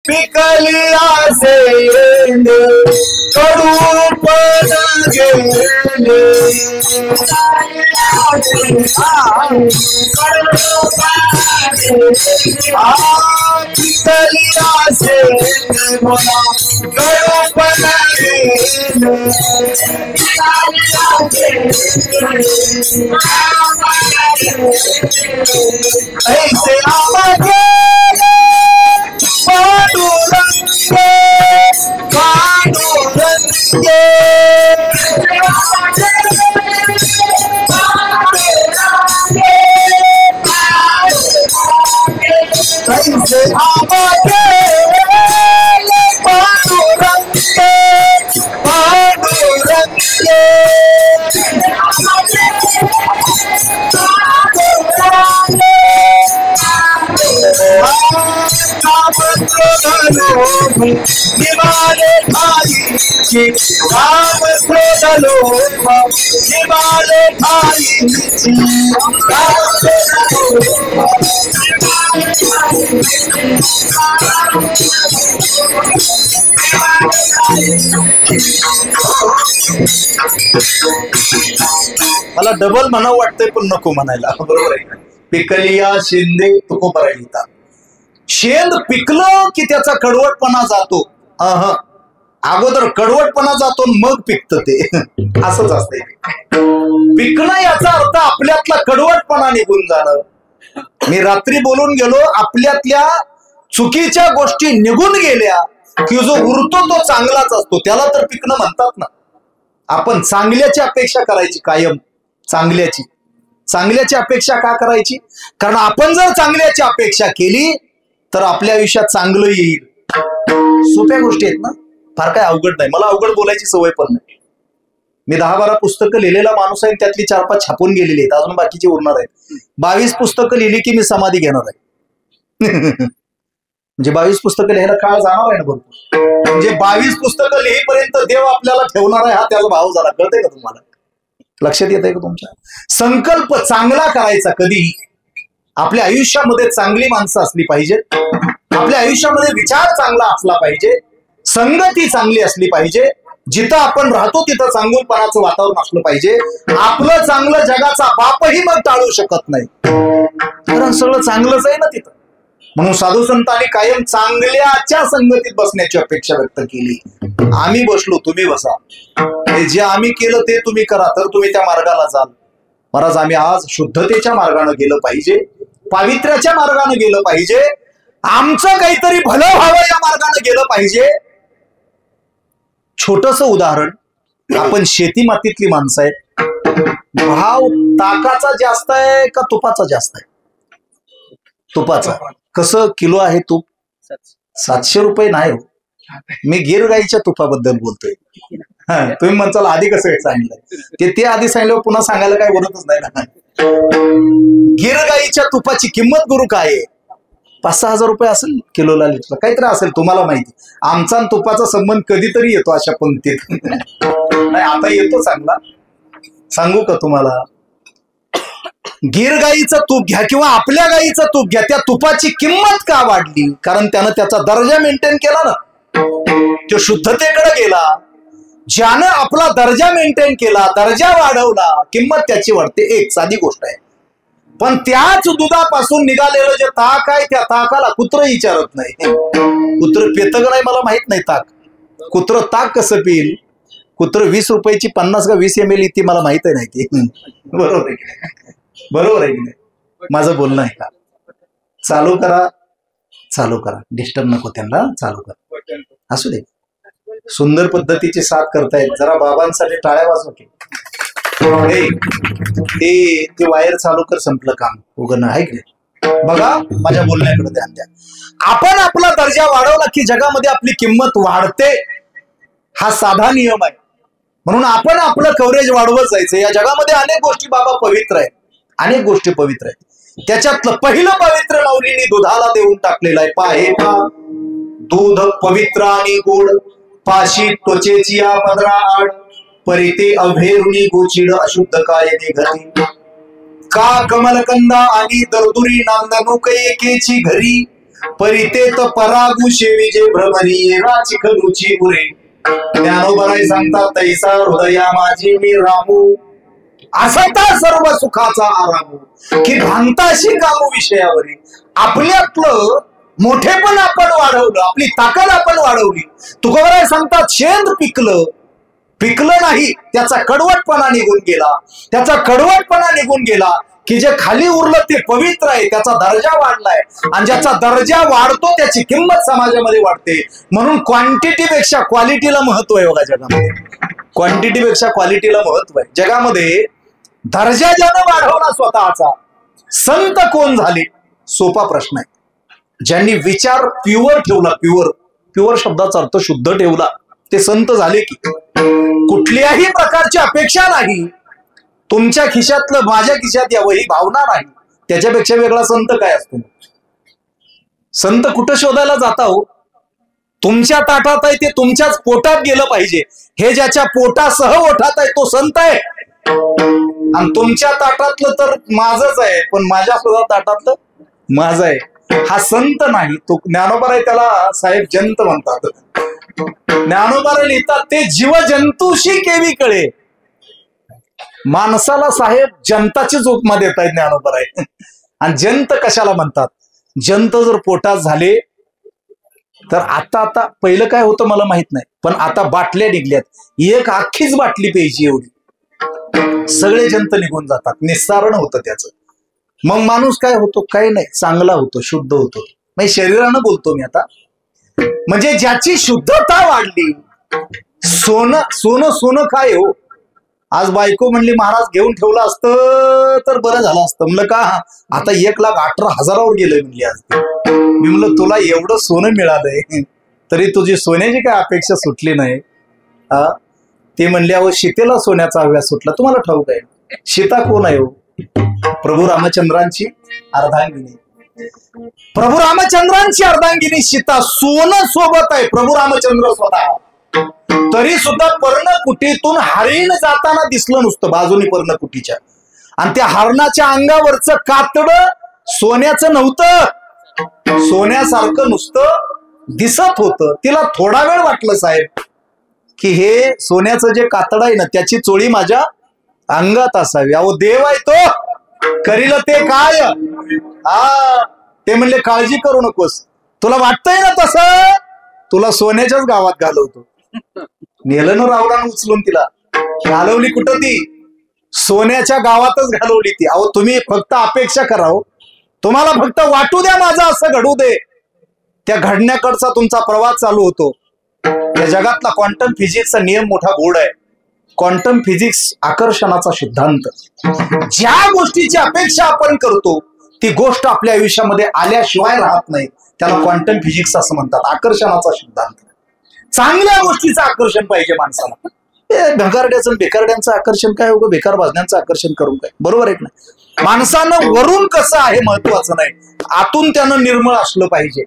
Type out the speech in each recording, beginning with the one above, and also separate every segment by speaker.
Speaker 1: पिकलिया से कडूपण गेले पिकलिया से मला कडूपण गेले ऐसे आवाजे पांडुरंगे पांडुरंगे ऐसे आवाजे पांडुरंगे पांडुरंगे निवाले भाई राम क्रोधलो निवाले भाई मला डबल म्हणावं वाटतंय पण नको म्हणायला. बरोबर आहे. पिकलिया शेंदे तुकोबरा लिहितात. शेंद पिकलं की त्याचा कडवटपणा जातो. अगोदर कडवटपणा जातो मग पिकतं ते. असंच असतंय. पिकणं याचा अर्थ आपल्यातला कडवटपणा निघून जाणं. मी रात्री बोलून गेलो, आपल्यातल्या चुकीच्या गोष्टी निघून गेल्या की जो उरतो तो चांगलाच असतो. त्याला तर पिकणं म्हणतात ना. आपण चांगल्याची अपेक्षा करायची कायम. चांगल्याची अपेक्षा का करायची? कारण आपण जर चांगल्याची अपेक्षा केली तर आपल्या आयुष्यात चांगलं येईल. सोप्या गोष्टी आहेत ना, फार काय अवघड नाही. मला अवघड बोलायची सवय पण नाही. मी 10-12 पुस्तकं लिहिलेला माणूस आहे, त्यातली 4-5 छापून गेलेली आहेत, अजून बाकीची उरणार आहेत. 22 पुस्तकं लिहिली की मी समाधी घेणार आहे. म्हणजे 22 पुस्तकं लिहायला काळ जाणार आहे ना भरपूर. म्हणजे 22 पुस्तकं लिहीपर्यंत देव आपल्याला ठेवणार आहे, हा त्याचा भाव झाला. कळतंय का तुम्हाला? लक्षात येत आहे का तुमच्या? संकल्प चांगला करायचा कधी. आपल्या आयुष्यामध्ये चांगली माणसं असली पाहिजेत. आपल्या आयुष्यामध्ये विचार चांगला असला पाहिजे. संगती चांगली असली पाहिजे. जिथं आपण राहतो तिथं चांगुलपणाचं वातावरण असलं पाहिजे. आपलं चांगलं जगाचा बापही मग टाळू शकत नाही, कारण सगळं चांगलंच आहे ना तिथं. म्हणून साधू संतांनी कायम चांगल्याच्या संगतीत बसण्याची अपेक्षा व्यक्त केली. आम्ही बसलो, तुम्ही बसा. जे आम्ही केलं ते तुम्ही करा, तर तुम्ही त्या मार्गाला जाल. महाराज, आम्ही आज शुद्धतेच्या मार्गाने गेलं पाहिजे, पावित्र्याच्या मार्गाने गेलं पाहिजे, आमचं काहीतरी भलं व्हावं या मार्गाने गेलं पाहिजे. छोटस उदाहरण, आपण शेती मातीतली माणसं आहेत. भाव ताकाचा जास्त आहे का तुपाचा जास्त आहे? तुपाचा. कसं किलो आहे तूप? 700 रुपये नाही हो. मी गिर गाईच्या तुपाबद्दल बोलतोय. तुम्ही म्हणताल आधी कसं काय सांगितलं? ते आधी सांगितलं, पुन्हा सांगायला काय बोलतच नाही ना. गिर गाईच्या तुपाची किंमत गुरु काय आहे? 5-6 हजार रुपये असेल किलोला, लिटरला काहीतरी असेल. तुम्हाला माहिती, आमचा तुपाचा संबंध कधीतरी येतो अशा पंक्तीत. नाही, आता येतो चांगला. सांगू का तुम्हाला? गिर गाईचं तूप घ्या किंवा आपल्या गाईचं तूप घ्या, त्या तुपाची किंमत का वाढली? कारण त्यानं त्याचा दर्जा मेंटेन केला ना, तो शुद्धतेकडे गेला. ज्यानं आपला दर्जा मेंटेन केला, दर्जा वाढवला, किंमत त्याची वाढते. एक साधी गोष्ट आहे. पण त्याच दुधापासून निघालेलं जे ताक आहे, त्या ताकाला कुत्र विचारत नाही. कुत्र पेतं का नाही मला माहित नाही. कुत्र ताक कसं पिईल? कुत्र 20 रुपयाची 50 का 20 ml ती मला माहित आहे. नाही ती बरोबर आहे की नाही? बरोबर आहे की नाही? माझं बोलणं आहे का? चालू करा, डिस्टर्ब नको त्यांना. चालू करा, असू दे. सुंदर पद्धतीची साथ करतायत. जरा बाबांसाठी टाळ्या वाजवा की. ते वायर चालू कर, संपलं काम. उगणं आहे की नाही? बघा, माझ्या बोलण्याकडे ध्यान द्या. आपण आपला दर्जा वाढवला की जगामध्ये आपली किंमत वाढते. हा साधा नियम आहे. म्हणून आपण आपलं कव्हरेज वाढवत जायचं. या जगामध्ये अनेक गोष्टी बाबा पवित्र आहेत, अनेक गोष्टी पवित्र आहेत. त्याच्यातलं पहिलं पवित्र माऊलींनी दुधाला देऊन टाकलेलं आहे. पाहे पा, दूध पवित्र आणि गोड, पाशी त्वचेची या पदरा आड, परिते अभेरुणी गोचिड अशुद्ध काय घरी, का कमलकंदा आणि दरदुरी नांदणूक एकेची घरी, परितेत परागु शेविजे भ्रमणी राचिखलुची उरे ज्ञानोबराय सांगतात तैसा हृदया माझी मी रामू असता सर्व सुखाचा आरामू की भांताशी कामू विषयावरी आपल्यातलं मोठेपण आपण वाढवलं आपली ताकद आपण वाढवली तुकोबराय सांगतात शेंद पिकलं नाही त्याचा कडवटपणा निघून गेला त्याचा कडवटपणा निघून गेला की जे खाली उरलं ते पवित्र आहे त्याचा दर्जा वाढलाय आणि ज्याचा दर्जा वाढतो त्याची किंमत समाजामध्ये वाढते म्हणून क्वांटिटीपेक्षा क्वालिटीला महत्व आहे बघा जगामध्ये क्वांटिटीपेक्षा क्वालिटीला महत्व आहे जगामध्ये दर्जा ज्यानं वाढवला स्वतःचा संत कोण झाले सोपा प्रश्न आहे ज्यांनी विचार प्युअर ठेवला प्युअर शब्दाचा अर्थ शुद्ध ठेवला ते संत झाले की कुठल्याही प्रकारची अपेक्षा नाही तुमच्या खिशातलं माझ्या खिशात यावं ही भावना नाही त्याच्यापेक्षा वेगळा संत काय असतो संत कुठं शोधायला जाता हो तुमच्या ताटात आहे ते तुमच्याच पोटात गेलं पाहिजे हे ज्याच्या पोटासह ओठात आहे तो संत आहे आणि तुमच्या ताटातलं तर माझंच आहे पण माझ्या सुद्धा ताटातलं माझं आहे हा संत नाही तो ज्ञानोबा आहे त्याला साहेब जंत म्हणतात ज्ञानोबा लिहितात ते जीव जंतूशी केवी कळे माणसाला साहेब जनताचीच उपमा देत आहेत ज्ञानोबा आहे आणि जंत कशाला म्हणतात जंत जर पोटात झाले तर आता पहिलं काय होतं मला माहित नाही पण आता बाटल्या निघल्यात एक अख्खीच बाटली प्यायची एवढी सगळे जंत निघून जातात निस्सारण होतं त्याचं मग माणूस काय होतो काही नाही चांगला होतो शुद्ध होतो म्हणजे शरीरानं बोलतो मी आता म्हणजे ज्याची शुद्धता वाढली सोनं काय हो आज बायको म्हणली महाराज घेऊन ठेवलं असतं तर बरं झालं असतं म्हणलं का आता 1,18,000 गेलंय म्हणली आज मी म्हणलं तुला एवढं सोनं मिळालंय तरी तुझी सोन्याची काय अपेक्षा सुटली नाही ते म्हणले अहो सीतेला सोन्याचा हव्यास सुटला तुम्हाला ठाऊक आहे सीता कोण आहे हो प्रभू रामचंद्रांची अर्धांगिनी प्रभू रामचंद्रांची अर्धांगिनी सीता सोनं सोबत आहे प्रभू रामचंद्र स्वतः तरी सुद्धा पर्णकुटीतून हरिण जाताना दिसलं नुसतं बाजूनी पर्णकुटीच्या आणि त्या हरणाच्या अंगावरचं कातड सोन्याचं नव्हतं सोन्यासारखं नुसतं दिसत होतं तिला थोडा वेळ वाटलं साहेब की हे सोन्याचं जे कातड आहे ना त्याची चोळी माझ्या अंगात असावी अहो देव आहे तो करील ते काय ते म्हणले काळजी करू नकोस तुला वाटतंय ना तसं तुला सोन्याच्याच गावात घालवतो नेलं ना रावणानं उचलून तिला घालवली कुठं ती सोन्याच्या गावातच घालवली ती अहो तुम्ही फक्त अपेक्षा करावं तुम्हाला फक्त वाटू द्या माझं असं घडू दे त्या घडण्याकडचा तुमचा प्रवास चालू होतो या जगातला क्वांटम फिजिक्सचा नियम मोठा गोड आहे क्वांटम फिजिक्स आकर्षणाचा सिद्धांत ज्या गोष्टीची अपेक्षा आपण करतो ती गोष्ट आपल्या आयुष्यामध्ये आल्याशिवाय राहत नाही त्याला क्वांटम फिजिक्स असं म्हणतात आकर्षणाचा सिद्धांत चांगल्या गोष्टीचं आकर्षण पाहिजे माणसाला भंगारड्याचं बेकारड्यांचं आकर्षण काय होतं बेकार भाजण्याचं आकर्षण करून काय बरोबर आहे ना माणसानं वरून कसं आहे महत्वाचं नाही आतून त्यानं निर्मळ असलं पाहिजे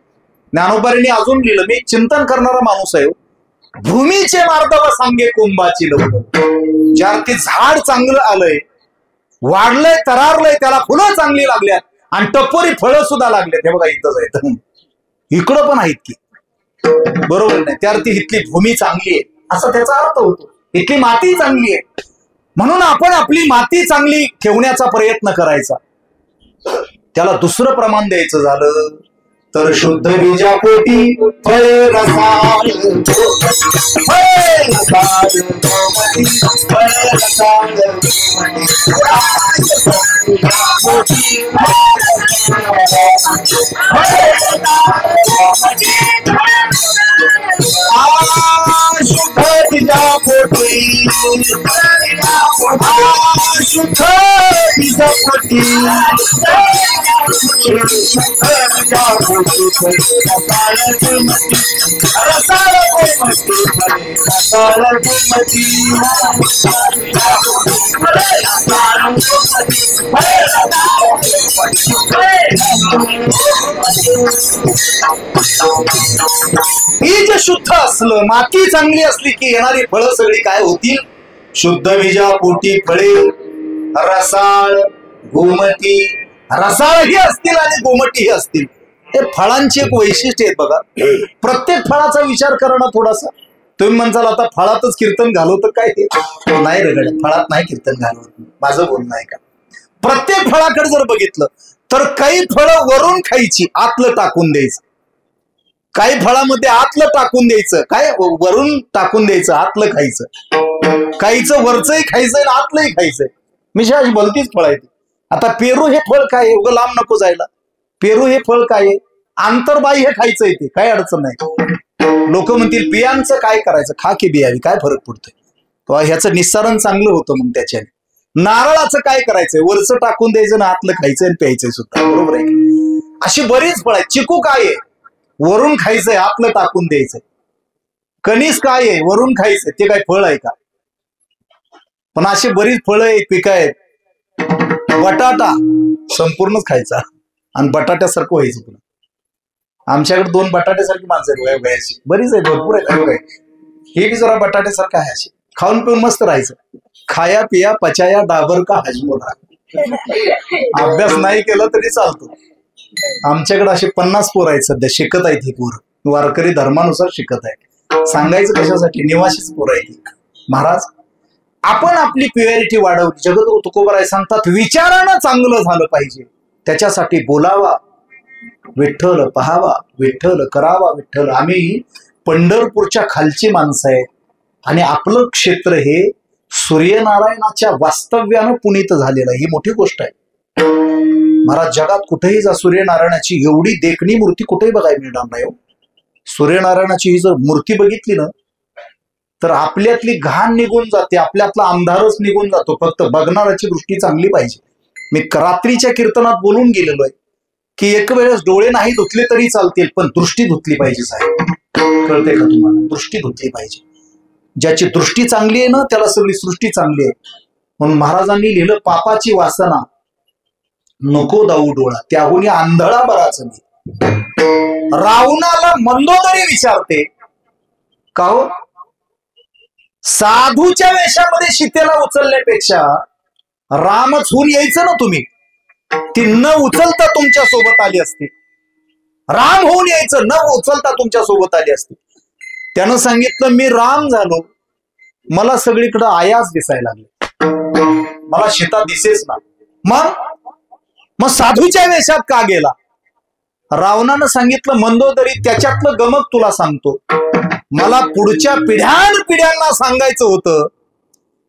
Speaker 1: ज्ञानोबांनी अजून लिहिलं मी चिंतन करणारा माणूस आहे भूमीचे मार्दव सांगे कुंभाची लोक ज्यावर ते झाड चांगलं आलंय वाढलंय तरारलंय त्याला फुलं चांगली लागल्यात आणि टपोरी फळं सुद्धा लागल्यात हे बघा इथंच आहेत इकडं पण आहेत की बरोबर नाही त्यावरती इथली भूमी चांगली आहे असा त्याचा अर्थ होतो इथली माती चांगली आहे म्हणून आपण आपली माती चांगली ठेवण्याचा प्रयत्न करायचा त्याला दुसरं प्रमाण द्यायचं झालं तर शुद्ध बीजापोटी फळ रसाळ शुद्ध बीजापोटी शुद्ध बीजापोटी बीज शुद्ध असलं माती चांगली असली की येणारी फळं सगळी काय होतील शुद्ध बीजापोटी फळे रसाळ गोमटी रसाळही असतील आणि गोमटीही असतील हे फळांची एक वैशिष्ट्य आहेत बघा. प्रत्येक फळाचा विचार करा ना थोडासा. तुम्ही म्हणसाल आता फळातच कीर्तन घालवतं काय? नाही रे गड्या, फळात नाही कीर्तन घालवत. माझं बोलणं आहे का? प्रत्येक फळाकडे जर बघितलं तर काही फळं वरून खायची, आतलं टाकून द्यायचं. काही फळामध्ये आतलं टाकून द्यायचं, काय वरून टाकून द्यायचं, आतलं खायचं. काहीचं वरचंही खायचंय आणि आतलंही खायचंय. मी अशी भलतीच फळ आहे. आता पेरू हे फळ काय आहे? उगं लांब नको जायला. पेरू हे फळ काय आहे? आंतरबाह्य खायचंय, ते काय अडचण नाही. लोक म्हणतील बियांचं काय करायचं? खा की बियावी, काय फरक पडतोय? ह्याचं निस्सारण चांगलं होतं. मग त्याच्याने नारळाचं काय करायचंय? वरचं टाकून द्यायचं ना आतलं खायचंय आणि प्यायचंय सुद्धा, बरोबर आहे? अशी बरीच फळ आहेत. चिकू काय आहे? वरून खायचंय, आतलं टाकून द्यायचंय. कणीस काय आहे? वरून खायचंय, ते काय फळ आहे का? पण अशी बरीच फळं आहेत, पिकं आहेत. बटाटा संपूर्णच खायचा आणि बटाट्यासारखं व्हायचं. तुला आमच्याकडे 2 बटाट्यासारखी माणसं आहेत वयाची, बरीच आहे, भरपूर आहेत. हे बी जरा बटाट्यासारखं आहे. अशी खाऊन पिऊन मस्त राहायचं. खाया पिया पचाया डाबर का हजमोला. अभ्यास नाही केला तरी चालतो. आमच्याकडे असे 50 पोरं आहेत सध्या, शिकत आहेत. ही पोरं वारकरी धर्मानुसार शिकत आहेत. सांगायचं कशासाठी? निवासीच पोरं आहेत. महाराज, आपण आपली प्युरिटी वाढवली. जगद्गुरु तुकोबराय सांगतात, विचारानं चांगलं झालं पाहिजे, त्याच्यासाठी बोलावा विठ्ठल, पहावा विठ्ठल, करावा विठ्ठल. आम्ही पंढरपूरच्या खालची माणसं आहेत आणि आपलं क्षेत्र हे सूर्यनारायणाच्या वास्तव्यानं पुनीत झालेलं आहे. ही मोठी गोष्ट आहे महाराज. जगात कुठेही जा, सूर्यनारायणाची एवढी देखणी मूर्ती कुठेही बघायला मिळणार नाही. सूर्यनारायणाची ही जर मूर्ती बघितली ना तर आपल्यातली घाण निघून जाते, आपल्यातला अंधारच निघून जातो. फक्त बघणाराची दृष्टी चांगली पाहिजे. मी रात्रीच्या कीर्तनात बोलून गेलेलो आहे की एक वेळेस डोळे नाही धुतले तरी चालतील, पण दृष्टी धुतली पाहिजे. साहेब, कळते का तुम्हाला? दृष्टी धुतली पाहिजे. ज्याची दृष्टी चांगली आहे ना त्याला सगळी सृष्टी चांगली आहे. म्हणून महाराजांनी लिहिलं, पापाची वासना नको दाऊ डोळा, त्याहून आंधळा बराच मी. रावणाला मंदोदरी विचारते का हो, साधूच्या वेशामध्ये सीतेला उचलण्यापेक्षा रामच होऊन यायचं ना तुम्ही. ती न उचलता तुमच्या सोबत आली असती. राम होऊन यायचं, न उचलता तुमच्या सोबत आली असती. त्यानं सांगितलं, मी राम झालो, मला सगळीकडे आयास दिसायला लागले, मला सीता दिसेच ना. मग साधूच्या वेशात का गेला? रावणानं सांगितलं, मंदोदरी, त्याच्यातलं गमक तुला सांगतो. मला पुढच्या पिढ्यांना सांगायचं होतं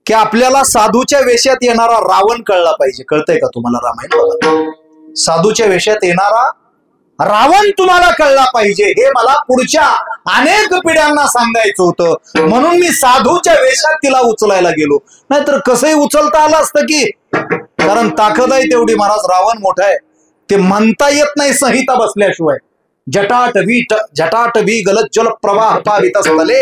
Speaker 1: की आपल्याला साधूच्या वेशात येणारा रावण कळला पाहिजे. कळतंय का तुम्हाला? रामायण साधूच्या वेशात येणारा रावण तुम्हाला कळला पाहिजे, हे मला पुढच्या अनेक पिढ्यांना सांगायचं होतं. म्हणून मी साधूच्या वेशात तिला उचलायला गेलो. नाहीतर कसंही उचलता आलं असतं की, कारण ताकद आहे तेवढी. महाराज, रावण मोठा आहे, ते म्हणता येत नाही संहिता बसल्याशिवाय. जटाटवी गलज्जल प्रवाह पावितस्थले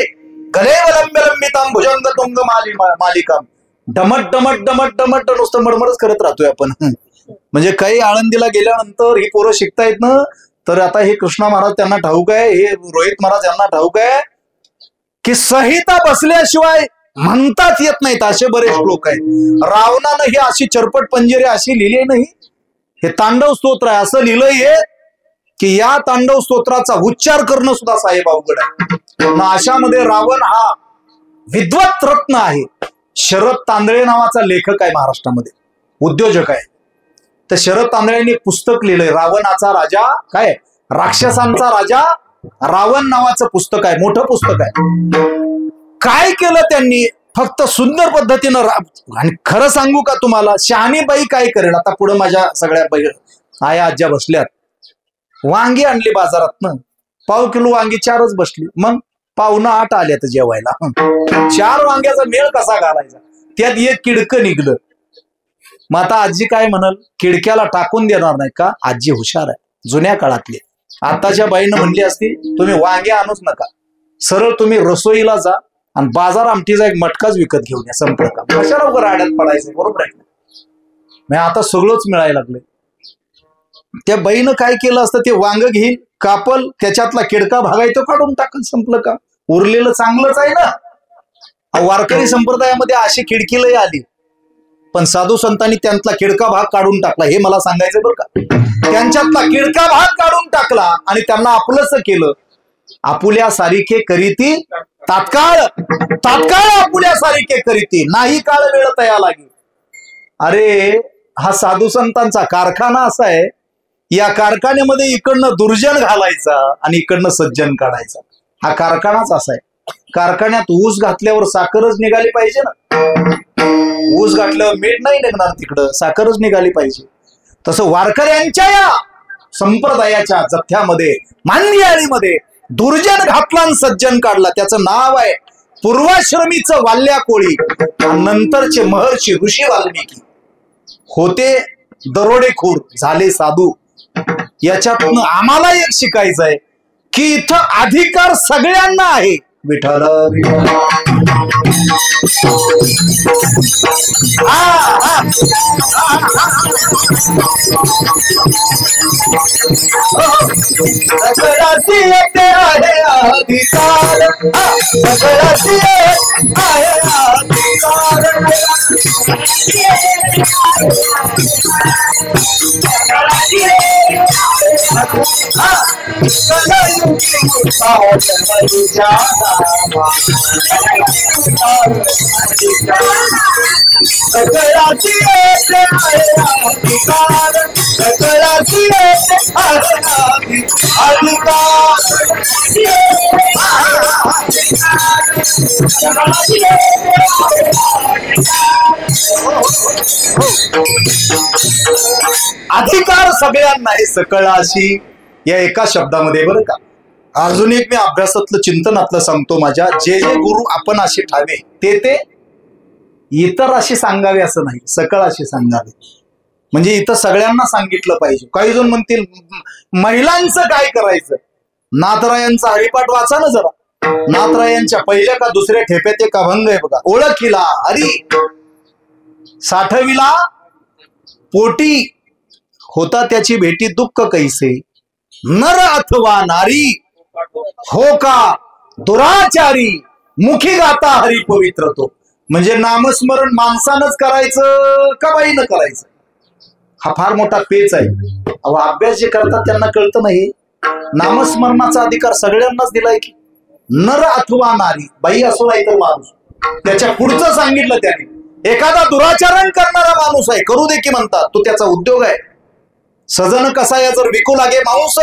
Speaker 1: गलेवलंबितां भुजंग तुंग मालिकाम. डमट डमट डमट डमट नुसतं मडमडच करत राहतोय आपण. म्हणजे काही आळंदीला गेल्यानंतर ही पोरं शिकतायत ना, तर आता हे कृष्णा महाराज त्यांना ठाऊक आहे, हे रोहित महाराज यांना ठाऊक आहे की संहिता बसल्याशिवाय म्हणताच येत नाहीत. असे बरेच लोक आहेत. रावणानं ही अशी चरपट पंजिरे अशी लिहिली नाही. हे तांडव स्तोत्र आहे, असं लिहिलंय की या तांडव स्तोत्राचा उच्चार करणं सुद्धा साहेब अवघड आहे. अशामध्ये रावण हा विद्वत रत्न आहे. शरद तांदळे नावाचा लेखक आहे महाराष्ट्रामध्ये, उद्योजक आहे. तर शरद तांदळेंनी पुस्तक लिहिलंय, रावणाचा राजा, काय राक्षसांचा राजा रावण नावाचं पुस्तक आहे. मोठं पुस्तक आहे. काय केलं त्यांनी? फक्त सुंदर पद्धतीनं. आणि खरं सांगू का तुम्हाला, शहाणीबाई काय करेल? आता पुढे माझ्या सगळ्या आया आज्या बसल्यात. वांगी आणली बाजारातनं, 1/2 किलो वांगी 4च बसली. मग 7:45 आल्या तर जेवायला. 4 वांग्याचा मेळ कसा घालायचा? त्यात एक किडकं निघलं. मग आता आजी काय म्हणाल? किडक्याला टाकून देणार नाही का? आजी हुशार आहे, जुन्या काळातली. आताच्या बाईनं म्हणली असती, तुम्ही वांगे आणूच नका, सरळ तुम्ही रसोईला जा आणि बाजार आमटीचा एक मटकाच विकत घेऊन या, संपलं का? कशाला उभं राड्यात पडायचं? बरोबर आहे. मग आता सगळंच मिळायला लागले. त्या बाईनं काय केलं असतं? ते वांग घेईल, कापल, त्याच्यातला किडका भागायचं, काढून टाकल, संपलं का? उरलेलं चांगलंच आहे ना. वारकरी संप्रदायामध्ये अशी खिडकी लय आली. पण साधू संतांनी त्यांतला किडका भाग काढून टाकला, हे मला सांगायचं बरं का. त्यांच्यातला किडका भाग काढून टाकला आणि त्यांना आपलंच केलं. आपुल्या सारिखे करीती तात्काळ, तात्काळ आपुल्या सारिखे करीती, नाही काळ वेळ तया लागी. अरे हा साधू संतांचा कारखाना असा आहे, या कारखान्यामध्ये इकडनं दुर्जन घालायचा आणि इकडनं सज्जन काढायचा. हा कारखानाच असा आहे. कारखान्यात ऊस घातल्यावर साखरच निघाली पाहिजे ना. ऊस घातल्यावर मीठ नाही निघणार, तिकडं साखरच निघाली पाहिजे. तसं वारकऱ्यांच्या या संप्रदायाच्या जथ्यामध्ये, मांदियाळीमध्ये दुर्जन घातला आणि सज्जन काढला. त्याचं नाव आहे पूर्वाश्रमीचं वाल्या कोळी. नंतरचे महर्षी ऋषी वाल्मिकी होते दरोडेखोर, झाले साधू. याच्यातनं आम्हाला एक शिकायचं आहे की इथं अधिकार सगळ्यांना आहे. विठ्ठल सगळ्याची येते आहे अधिकार, सगळ्याची आहे अधिकार. अधिकार सगळ्यांना आहे सकळाशी, या एका शब्दामध्ये बरं का. अजून एक मी अभ्यासातलं चिंतनातलं सांगतो माझ्या. जे जे गुरु आपण असे ठावे ते इतर असे सांगावे असं नाही, सकळ असे सांगावे. म्हणजे इथं सगळ्यांना सांगितलं पाहिजे. काही जण म्हणतील महिलांचं काय करायचं. नाथरायांचा हरिपाठ वाचा ना जरा. नाथरायांच्या पहिल्या का दुसऱ्या ठेप्यात एक अभंग आहे बघा. ओळखीला हरी साठविला पोटी, होता त्याची भेटी दुःख कैसे. नर अथवा नारी हो का दुराचारी, मुखी गाता हरी पवित्र तो. म्हणजे नामस्मरण माणसानंच करायचं का बाईनं करायचं, हा फार मोठा पेच आहे. अहो अभ्यास जे करतात त्यांना कळतं नाही. नामस्मरणाचा अधिकार सगळ्यांनाच दिलाय की. नर अथवा नारी, बाई असो नाही तर माणूस. त्याच्या पुढचं सांगितलं त्याने. एखादा दुराचरण करणारा माणूस आहे, करू दे की म्हणतात, तो त्याचा उद्योग आहे. सजन कसा या जर विकू लागे माणूस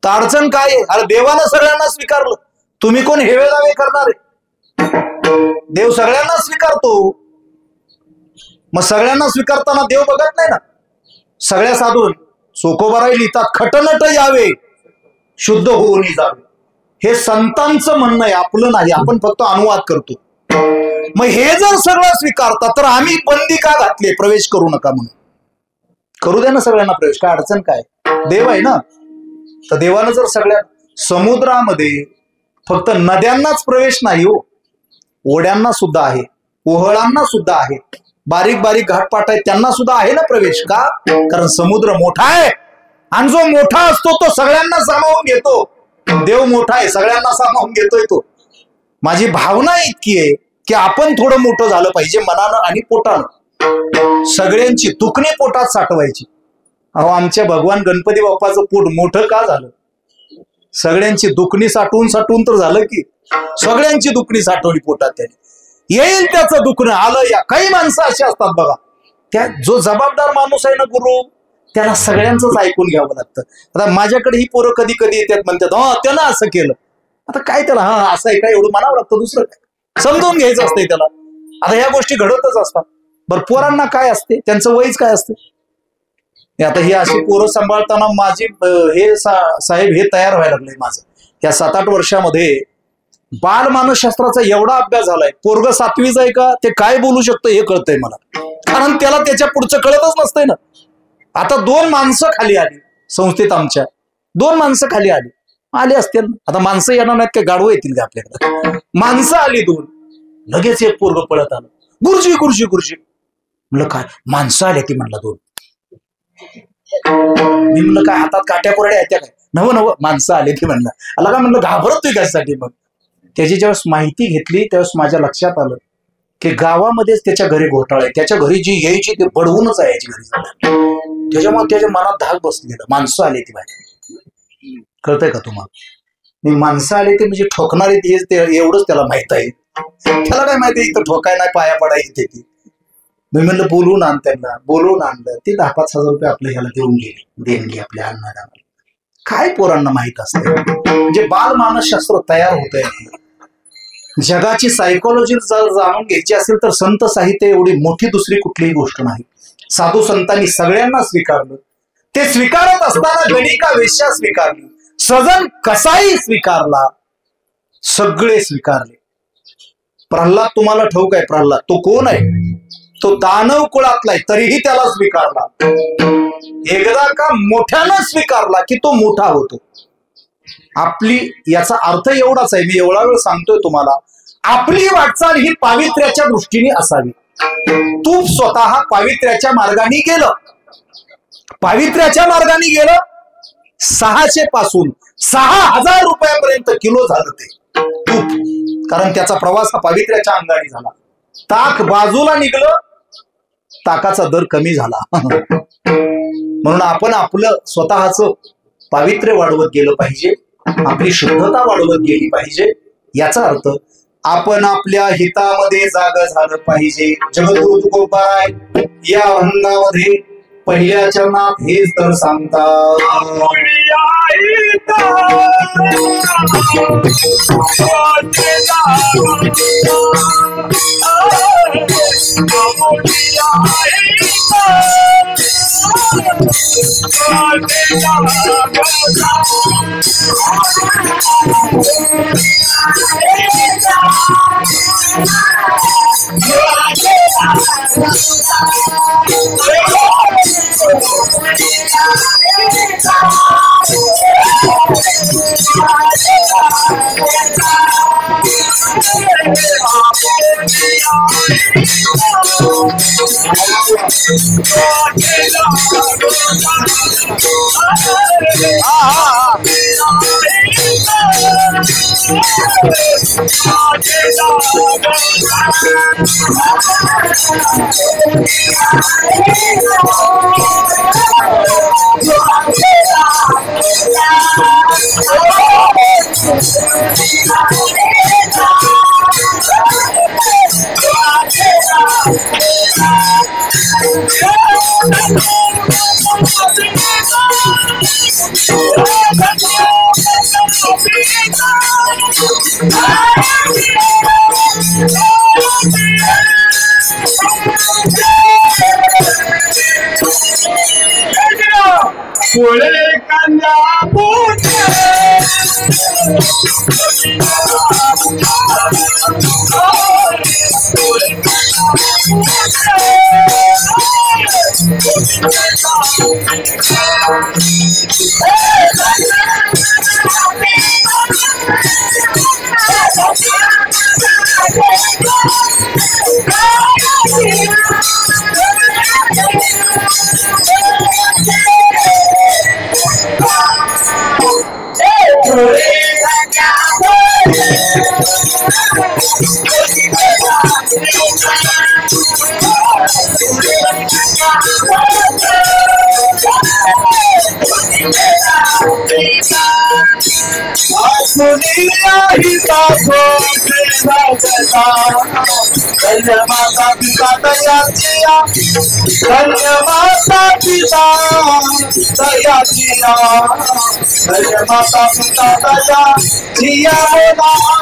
Speaker 1: तर अडचण काय आहे. अरे देवानं सगळ्यांना स्वीकारलं, तुम्ही कोण हेवे दावे करणारे. देव सगळ्यांना स्वीकारतो. मग सगळ्यांना स्वीकारताना देव बघत नाही ना. सगळ्या साधून सोकोबाराई लिहितात, खटनट यावे शुद्ध होऊन जावे. हे संतांचं म्हणणं आहे, आपलं नाही. आपण फक्त अनुवाद करतो. मग हे जर सगळं स्वीकारतात तर आम्ही बंदी का घातली, प्रवेश करू नका म्हणून. करू द्या ना सगळ्यांना प्रवेश, काय अडचण काय. देव आहे ना. तर देवानं जर सगळ्या समुद्रामध्ये फक्त नद्यांनाच प्रवेश नाही हो, ओढ्यांना सुद्धा आहे, ओहळांना सुद्धा आहे, बारीक बारीक घाटपाट आहेत त्यांना सुद्धा आहे ना प्रवेश. का? कारण समुद्र मोठा आहे आणि जो मोठा असतो तो सगळ्यांना सामावून घेतो. देव मोठा आहे, सगळ्यांना सामावून घेतोय तो. माझी भावना इतकी आहे की आपण थोडं मोठं झालं पाहिजे मनानं आणि पोटानं. सगळ्यांची दुखणी पोटात साठवायची. अहो आमच्या भगवान गणपती बाप्पाचं पोट मोठं का झालं? सगळ्यांची दुखणी साठवून साठवून तर झालं की. सगळ्यांची दुखणी साठवली पोटात त्याने. येईल त्याचं दुखणं आलं. या काही माणसं अशी असतात बघा, त्या जो जबाबदार माणूस आहे ना गुरु, त्याला सगळ्यांचंच ऐकून घ्यावं लागतं. आता माझ्याकडे ही पोरं कधी कधी येतात, म्हणतात हा त्यानं असं केलं. आता काय त्याला हा असं आहे काय एवढं म्हणावं लागतं, दुसरं काय समजून घ्यायचं असतंय त्याला. आता ह्या गोष्टी घडतच असतात. बरं पोरांना काय असते, त्यांचं वयच काय असते. आता ही अशी पोरं सांभाळताना माझी हे साहेब हे तयार व्हायला लागले. माझं या 7-8 वर्षामध्ये बालमानसशास्त्राचा एवढा अभ्यास झालाय. पोरग 7वीच आहे का, ते काय बोलू शकतं हे कळतंय मला, कारण त्याला त्याच्या पुढचं कळतच नसतंय ना. आता 2 माणसं खाली आली संस्थेत, आमच्या 2 माणसं खाली आली असतील. आता माणसं येणार नाहीत काय, गाढवं येतील का आपल्याकडे. माणसं आली 2, लगेच एक पोरग पळत आलं, गुरुजी गुरुजी गुरुजी. म्हणलं काय माणसं आली ती, म्हणलं 2. मी म्हणलं काय हातात काट्या कोरड्या आहेत काय? नवं माणसं आले ती म्हणलं. आला का म्हणलं घाबरतोय कशासाठी. मग त्याची ज्यावेळेस माहिती घेतली त्यावेळेस माझ्या लक्षात आलं की गावामध्येच त्याच्या घरी घोटाळे, त्याच्या घरी जी यायची ते बडवूनच यायची घरी जाणार. त्याच्यामुळे त्याच्या मनात धाक बसलेलं. माणसं आले ती बाहेर, कळतंय का तुम्हाला? मी माणसं आले ते म्हणजे ठोकणारे ते एवढंच त्याला माहित आहे. त्याला काय माहिती इथं ठोकाय नाही, पाया पडायची ते. मी म्हणलं बोलवून आण त्यांना, बोलवून आणलं. ते 10-5 हजार रुपये आपल्या ह्याला देऊन गेले, देणगी आपल्या अन्नदानाला. काय पोरांना माहित असते म्हणजे बाल मानसशास्त्र तयार होत आहे. जगाची सायकोलॉजी जर जाणून घ्यायची असेल तर संत साहित्य एवढी मोठी दुसरी कुठलीही गोष्ट नाही. साधू संतांनी सगळ्यांना स्वीकारलं. ते स्वीकारत असताना गणिका वेश्या स्वीकारली, सजन कसाही स्वीकारला, सगळे स्वीकारले. प्रल्हाद तुम्हाला ठाऊक आहे, प्रल्हाद तो कोण आहे? तो दानव कुळातला आहे, तरीही त्याला स्वीकारला. एकदा का मोठ्यानं स्वीकारला की तो मोठा होतो. आपली याचा अर्थ एवढाच आहे, मी एवढा वेळ सांगतोय तुम्हाला, आपली वाटचाल ही पावित्र्याच्या दृष्टीने असावी. तू स्वतः पावित्र्याच्या मार्गाने गेलं, पावित्र्याच्या मार्गाने गेलं. 600 पासून 6000 रुपयापर्यंत किलो झालं ते तूप, कारण त्याचा प्रवास हा पावित्र्याच्या अंगाने झाला. ताक बाजूला निघलं, ताकाचा दर कमी झाला. म्हणून आपण आपलं स्वतःचं पावित्र्य वाढवत गेलं पाहिजे, आपली शुद्धता वाढवत गेली पाहिजे. याचा अर्थ आपण आपल्या हितामध्ये जागा झालं पाहिजे. जगद्गुरु तुकोबाराय या अभंगामध्ये पहिल्या चरणात हेच तर सांगतात.
Speaker 2: माता पिता दया जिया, माता पिता दया जिया, माता पिता दया जिया माता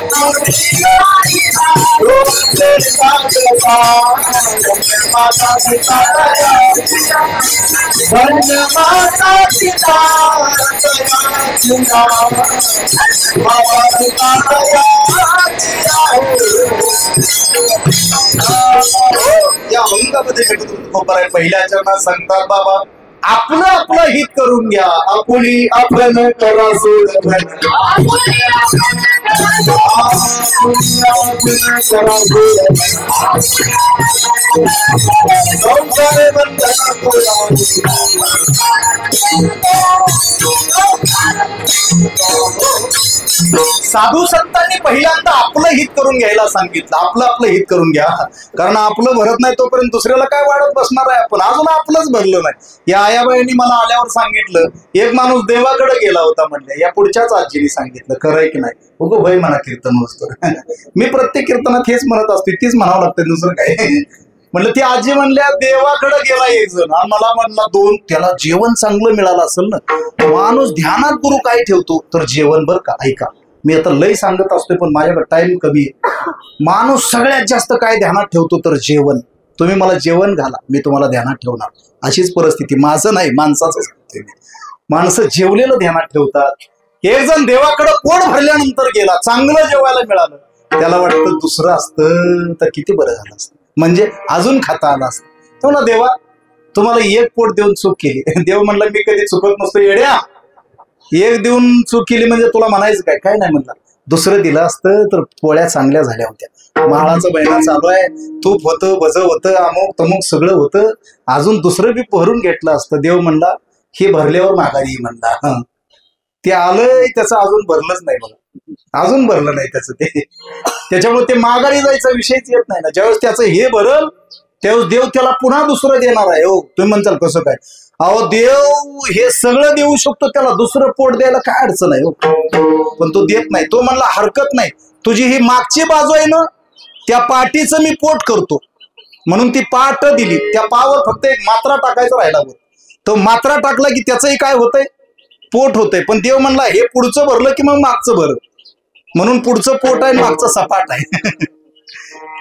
Speaker 2: पिता दया, माता पिता बाबा पिता दया
Speaker 1: या अभंगामध्ये जगद्गुरु पहिल्या चरणात सांगतात, बाबा आपलं आपलं हित करून घ्या, आपुली आपण करा सोड साधू संतांनी पहिल्यांदा आपलं हित करून घ्यायला सांगितलं. आपलं हित करून घ्या, कारण आपलं भरत नाही तोपर्यंत दुसऱ्याला काय वाढत बसणार आहे आपण. अजून आपलंच भरलं नाही. या आयाबाईंनी मला आल्यावर सांगितलं, एक माणूस देवाकडे गेला होता म्हणले. या पुढच्याच आजीने सांगितलं, खरंय की नाही. उगो भय म्हणा कीर्तन वस्तू. मी प्रत्येक कीर्तनात हेच म्हणत असते, तीच म्हणावं लागतं, दुसरं काय. म्हणलं ती आजी म्हणल्या देवाकडे गेला एक जण, आणि मला म्हणला दोन. त्याला जेवण चांगलं मिळालं असेल ना. माणूस ध्यानात गुरु काय ठेवतो तर जेवण. बरं का, ऐका, मी आता लय सांगत असतोय पण माझ्याकडे टाइम कमी आहे. माणूस सगळ्यात जास्त काय ध्यानात ठेवतो तर जेवण. तुम्ही मला जेवण घाला, मी तुम्हाला ध्यानात ठेवणार. अशीच परिस्थिती, माझं नाही माणसाचं सांगतोय मी. माणसं जेवलेलं ध्यानात ठेवतात. एक जण देवाकडे पोट भरल्यानंतर गेला, चांगलं जेवायला मिळालं, त्याला वाटतं दुसरं असतं तर किती बरं झालं असतं, म्हणजे अजून खाता आलं असतं. तो ना देवा तुम्हाला एक पोट देऊन चूक केली. देव म्हणला मी कधी चुकत नसतो येड्या. एक देऊन चूक केली म्हणजे तुला म्हणायचं काय. काय नाही म्हणला, दुसरं दिलं असतं तर पोळ्या चांगल्या झाल्या होत्या. माळाचा महिना चालू आहे, तूप होतं, भज होतं, अमुक तमुक सगळं होतं, अजून दुसरं बी भरून घेतलं असतं. देव म्हणला हे भरल्यावर माघारी म्हणला. ते आलंय त्याचं अजून भरलंच नाही बघा, अजून भरलं नाही त्याचं ते. त्याच्यामुळे ते माघारी जायचा विषयच येत नाही ना. ज्यावेळेस त्याचं हे भरल त्यावेळेस देव त्याला पुन्हा दुसरं देणार आहे. हो तुम्ही म्हणताल कसं काय. अहो देव हे सगळं देऊ शकतो, त्याला दुसरं पोट द्यायला काय अडचण आहे. हो पण तो देत नाही. तो म्हणला हरकत नाही, तुझी ही मागची बाजू आहे ना त्या पाठीचं मी पोट करतो. म्हणून ती पाठ दिली. त्या पावर फक्त एक मात्रा टाकायचा राहिला. तो मात्रा टाकला की त्याचंही काय होतंय, पोट होतंय. पण देव म्हणला हे पुढचं भरलं की मग मागचं भर. म्हणून पुढचं पोट आहे, मागचं सपाट आहे.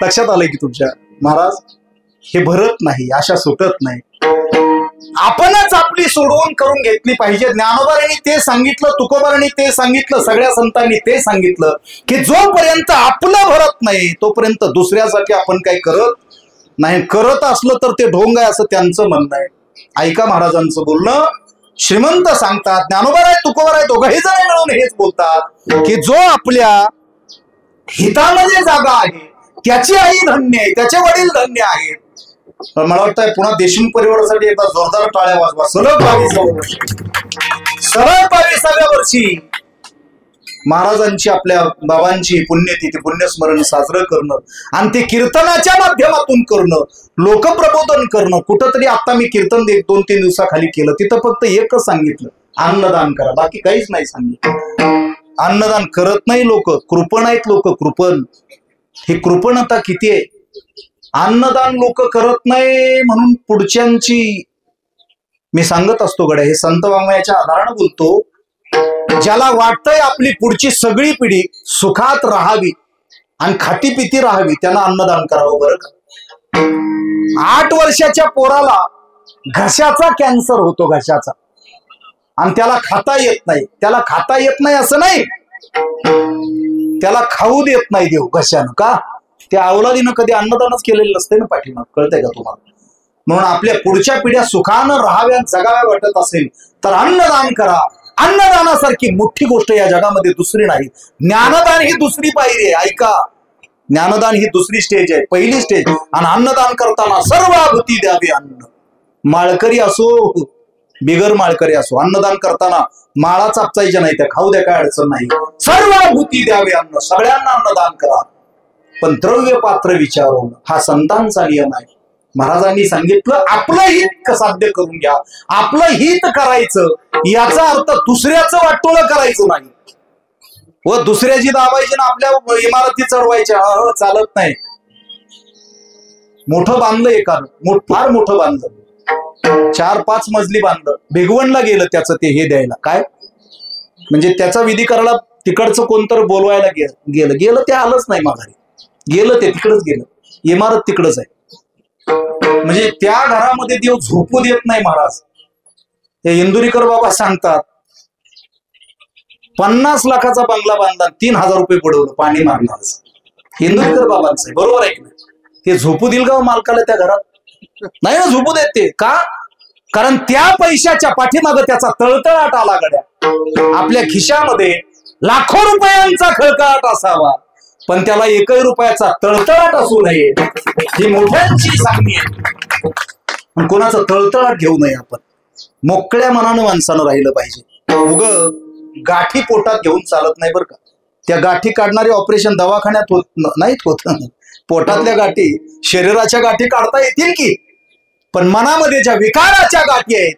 Speaker 1: लक्षात आलंय की तुमच्या. महाराज हे भरत नाही, आशा सुटत नाही. आपणच आपली सोडवून करून घेतली पाहिजे. ज्ञानोबांनी ते सांगितलं, तुकोबांनी ते सांगितलं, सगळ्या संतांनी ते सांगितलं की जोपर्यंत आपलं भरत नाही तोपर्यंत दुसऱ्यासाठी आपण काही करत नाही. करत असलं तर ते ढोंग आहे असं त्यांचं म्हणणं आहे. ऐका महाराजांचं बोलणं. श्रीमंत सांगतात, ज्ञानोबा आहे, तुकोबा आहे, दोघंही जण मिळून हेच बोलतात की जो आपल्या हितामध्ये जागा आहे त्याची आई धन्य आहे, त्याचे वडील धन्य आहेत. मला वाटतं पुन्हा देशमुख परिवारासाठी एकदा जोरदार टाळ्या वाजवा. सलग 22व्या वर्षी महाराजांची, आपल्या बाबांची पुण्यतिथी, पुण्यस्मरण साजरं करणं आणि ते कीर्तनाच्या माध्यमातून करणं, लोकप्रबोधन करणं. कुठंतरी आता मी कीर्तन 2-3 दिवसाखाली केलं, तिथं फक्त एकच सांगितलं, अन्नदान करा, बाकी काहीच नाही सांगितलं. अन्नदान करत नाही लोक, कृपण आहेत लोक, कृपण. ही कृपणता किती आहे. अन्नदान लोक करत नाही म्हणून पुढच्यांची मी सांगत असतो गड्या, हे संत वाङ्मयाच्या आधारानं बोलतो. ज्याला वाटतंय आपली पुढची सगळी पिढी सुखात राहावी आणि खाती पिती राहावी, त्यांना अन्नदान करावं. बरं का, 8 वर्षाच्या पोराला घशाचा कॅन्सर होतो, घशाचा, आणि त्याला खाता येत नाही. त्याला खाता येत नाही असं नाही, त्याला खाऊ देत नाही देव घशानं. का, त्या अवलादीनं कधी अन्नदानच केलेलं नसते ना पाठीमाग. कळतंय का तुम्हाला. म्हणून आपल्या पुढच्या पिढ्या सुखानं राहाव्या, जगाव्या वाटत असेल तर अन्नदान करा. अन्नदानासारखी मोठी गोष्ट या जगामध्ये दुसरी नाही. ज्ञानदान ही दुसरी पायरी आहे. ऐका, ज्ञानदान ही दुसरी स्टेज आहे, पहिली स्टेज. आणि अन्नदान करताना सर्वाभूती द्यावी अन्न. माळकरी असो बिगर माळकरी असो, अन्नदान करताना माळा चापचायच्या नाही, त्या खाऊ द्या, काय अडचण नाही. सर्वाभूती द्यावे अन्न, सगळ्यांना अन्नदान करा, पण द्रव्य पात्र विचारून. हा संतांचा नियम आहे. महाराजांनी सांगितलं आपलं हित साध्य करून घ्या. आपलं हित करायचं याचा अर्थ दुसऱ्याचं वाटोळं करायचं नाही, व दुसऱ्याची दाबायची ना आपल्या इमारती चढवायच्या. चालत नाही. मोठं बांधलं एकानं, फार मोठं बांधलं, 4-5 मजली बांधलं. भिगवणला गेलं त्याचं ते हे द्यायला, काय म्हणजे त्याचा विधी करायला तिकडचं कोणतर बोलवायला गेलं ते आलंच नाही माघारी. गेलं ते तिकडच गेलं, इमारत तिकडच आहे. म्हणजे त्या घरामध्ये देव झोपू देत नाही महाराज. ते इंदुरीकर बाबा सांगतात 50 लाखाचा बंगला बांधला, 3000 रुपये पडवलं पाणी मारणार. इंदुरीकर बाबांचं बरोबर आहे की नाही. ते झोपू दिल का मालकाला त्या घरात? नाही ना झोपू देत ते. का, कारण त्या पैशाच्या पाठीमागं त्याचा तळतळाट आला गड्या. आपल्या खिशामध्ये लाखो रुपयांचा खळखळाट असावा, पण त्याला 1 रुपयाचा तळतळाट असू नये, ही मोठ्यांची सांगणी आहे. कोणाचा तळतळाट घेऊ नये आपण. मोकळ्या मनानं माणसानं राहिलं पाहिजे. उग गाठी पोटात घेऊन चालत नाही बरं का. त्या गाठी काढणारे ऑपरेशन दवाखान्यात नाहीत होत. पोटातल्या गाठी शरीराच्या गाठी काढता येतील की, पण मनामध्ये ज्या विकाराच्या गाठी आहेत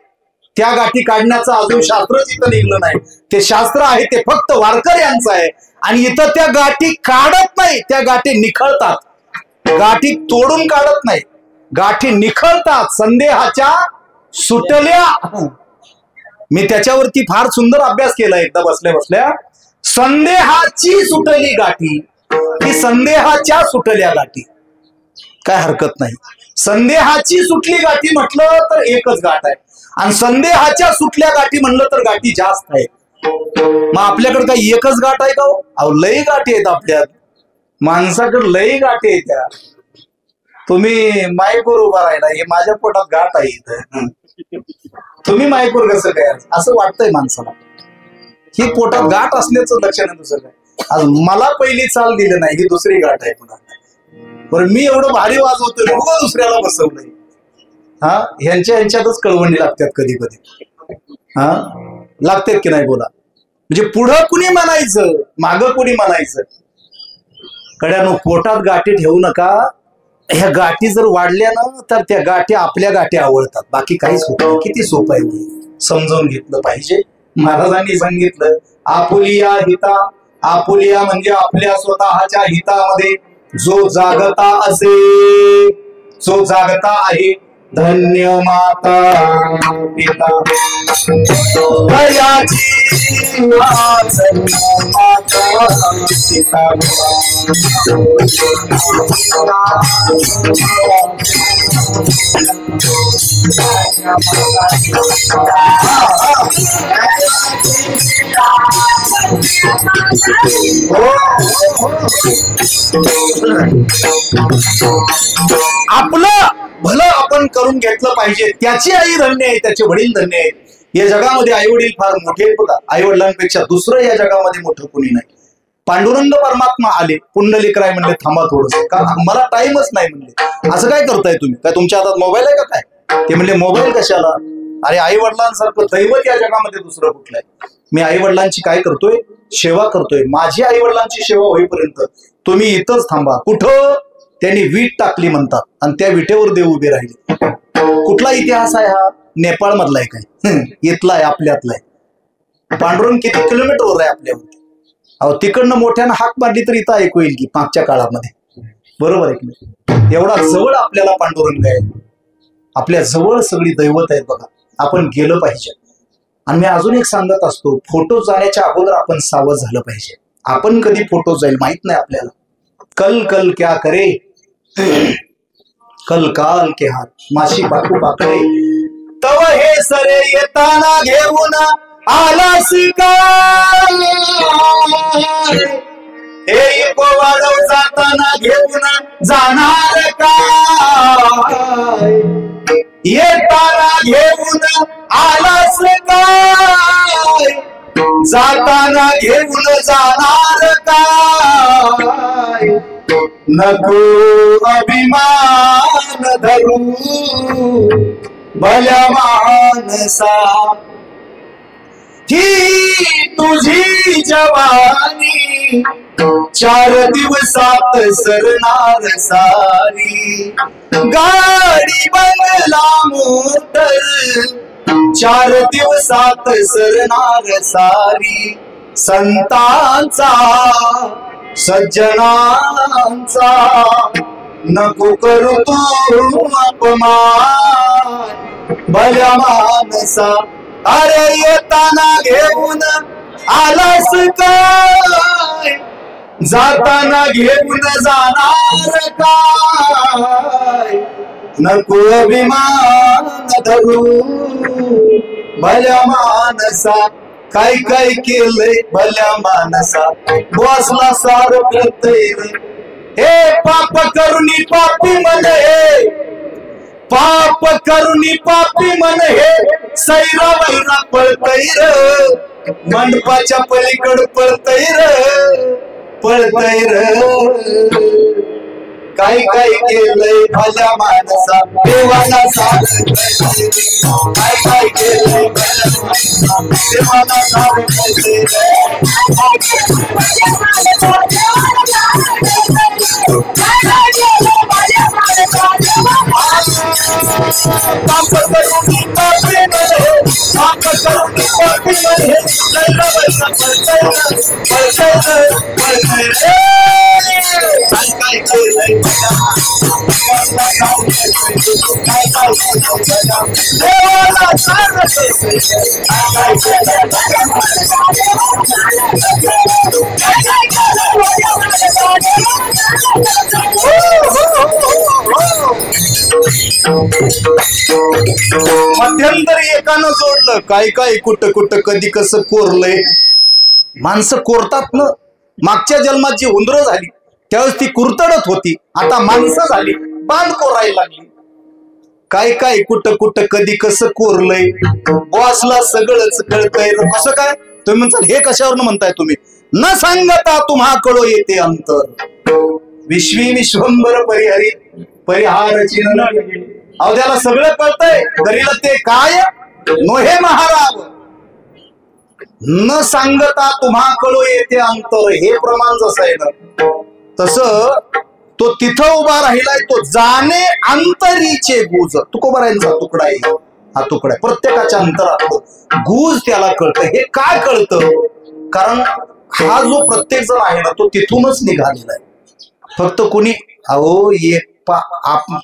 Speaker 1: त्या गाठी काढण्याचं अजून शास्त्र जिथं निघलं नाही. ते शास्त्र आहे ते फक्त वारकर यांचं आहे. आणि इथं त्या गाठी काढत नाही, त्या गाठी निखळतात. गाठी तोडून काढत नाही, गाठी निखळतात. संदेहाच्या सुटल्या. मी त्याच्यावरती फार सुंदर अभ्यास केला एकदा बसल्या बसल्या. संदेहाची सुटली गाठी की संदेहाच्या सुटल्या गाठी, काय हरकत नाही. संदेहाची सुटली गाठी म्हटलं तर एकच गाठ आहे, आणि संदेहाच्या सुटल्या गाठी म्हणलं तर गाठी जास्त आहे. मग आपल्याकडे काही एकच गाठ आहे का हो? अहो लई गाठी आहेत आपल्यात. माणसाकडे लई गाठी आहेत त्या. तुम्ही माईकवर उभा राहिला, हे माझ्या पोटात गाठ आहे इथं. तुम्ही माईकवर कसं काय असं वाटतंय माणसाला. ही पोटात गाठ असण्याचं लक्षण आहे दुसरं काय. आज मला पहिली चाल दिली नाही, ही दुसरी गाठ आहे पुन्हा. बरं मी एवढं भारी वाजवतोय, उगा दुसऱ्याला बसवलंय. हा ह्यांच्यातच कळवणी लागतात कधी कधी. हा लागतात की नाही बोला. म्हणजे पुढं कुणी म्हणायचं, मागं कुणी म्हणायचं. कड्यानो पोटात गाठी ठेवू नका. ह्या गाठी जर वाढल्या ना तर त्या गाठी आपल्या गाठी आवडतात, बाकी काहीच होत नाही. किती सोपं आहे, समजावून घेतलं पाहिजे. महाराजांनी सांगितलं आपुलिया हिता. आपुलिया म्हणजे आपल्या स्वतःच्या हितामध्ये जो जागता असे, जो जागता आहे. धन्य माता पिता दयाची माता पिता. आपलं भलं आपण करून घेतलं पाहिजे. त्याची आई धन्य आहे, त्याचे वडील धन्य आहेत. या जगामध्ये आई वडील फार मोठे आहेत बघा. आई वडिलांपेक्षा दुसरं या जगामध्ये मोठं कोणी नाही. पांडुरंग परमात्मा आले, पुंडलिकराय म्हणले थांबा थोडस, का मला टाइमच नाही म्हणले. असं काय करताय तुम्ही, काय तुमच्या हातात मोबाईल आहे का काय? ते म्हणले मोबाईल कशाला. अरे आई वडिलांसारखं दैवत या जगामध्ये दुसरं कुठलं आहे. मी आई वडिलांची काय करतोय, सेवा करतोय. माझी आई वडिलांची सेवा होईपर्यंत तुम्ही इथंच थांबा. कुठं, त्यांनी वीट टाकली म्हणतात आणि त्या विटेवर देव उभे राहिले. कुठला इतिहास आहे हा? नेपाळ मधला आहे काय? इथला आहे, आपल्यातला आहे. पांडुरंग किती किलोमीटरवर आहे आपल्यावरती. अहो तिकडनं मोठ्यानं हाक मारली तर इथं ऐकू येईल की मागच्या काळामध्ये. बरोबर आहे की? एवढा जवळ आपल्याला पांडुरंग आहे. आपल्या जवळ सगळी दैवत आहेत बघा. आपण गेलं पाहिजे. आणि मी अजून एक सांगत असतो, फोटो जाण्याच्या अगोदर आपण सावध झालं पाहिजे. आपण कधी फोटो जाईल माहित नाही आपल्याला. कल कल क्या करे, कल काल के हात माशी पाकू पाकडे. तव हे सरे येताना घेऊन आलास काय, हे वाढव जाताना घेऊन जाणार काय. येताना घेऊन आलास काय, जाताना घेऊन जाणार काय. नको अभिमान धरू भल्या मानसा, ही तुझी जवानी 4 दिवसात सरणार सारी. गाडी बंगला मोटर 4 दिवसात सरणार सारी. संतांचा सज्जनांचा नको करू तू अपमान भल्या मानसा. अरे येताना घेऊन आलास काय, जाताना घेऊन जाणार काय. नको अभिमान धरू भल्या मानसा. काय काय केलंय भल्या मानसा, बसला सार प्रत्यय. हे पाप करुणी पापी मन, हे पाप करुणी पापी मन, हे सैरा वैरा पळतय र. मंडपाच्या पलीकड पळतय र, पळतय र. काय काय केलंय भल्या माणसा देवाला सांग काय काय केलंय भल्या माणसा देवाला सांग मध्यंतरी एकानं जोडलं काय काय कुठं कुठं कधी कसं कोरलंय. माणसं कोरतात ना. मागच्या जन्मात जी उंदरं झाली त्यावेळेस ती कुरतडत होती, आता माणसं झाली बांध कोरायला लागली. काय काय कुठं कुठं कधी कसं कोरलंय. बॉसला सगळंच कळतंय. कसं काय तुम्ही म्हणताल हे कशावर म्हणताय तुम्ही. न सांगता तुम्हा कळो येते अंतर विश्वी विश्वंभर परिहरी परिहार चिन्ह. अहो त्याला सगळं कळतंय करील ते काय नोहे महाराज. न सांगता तुम्हा कळो येते अंतर हे प्रमाण जसं आहे ना तसं तो तिथं उभा राहिलाय. तो जाणे अंतरीचे गुज. तुकोबारायांचा तुकडा आहे हा तुकडा आहे. प्रत्येकाच्या अंतरात गुज त्याला कळतं. हे काय कळतं कारण हा जो प्रत्येक जण आहे ना तो तिथूनच निघालेला आहे. फक्त कुणी अहो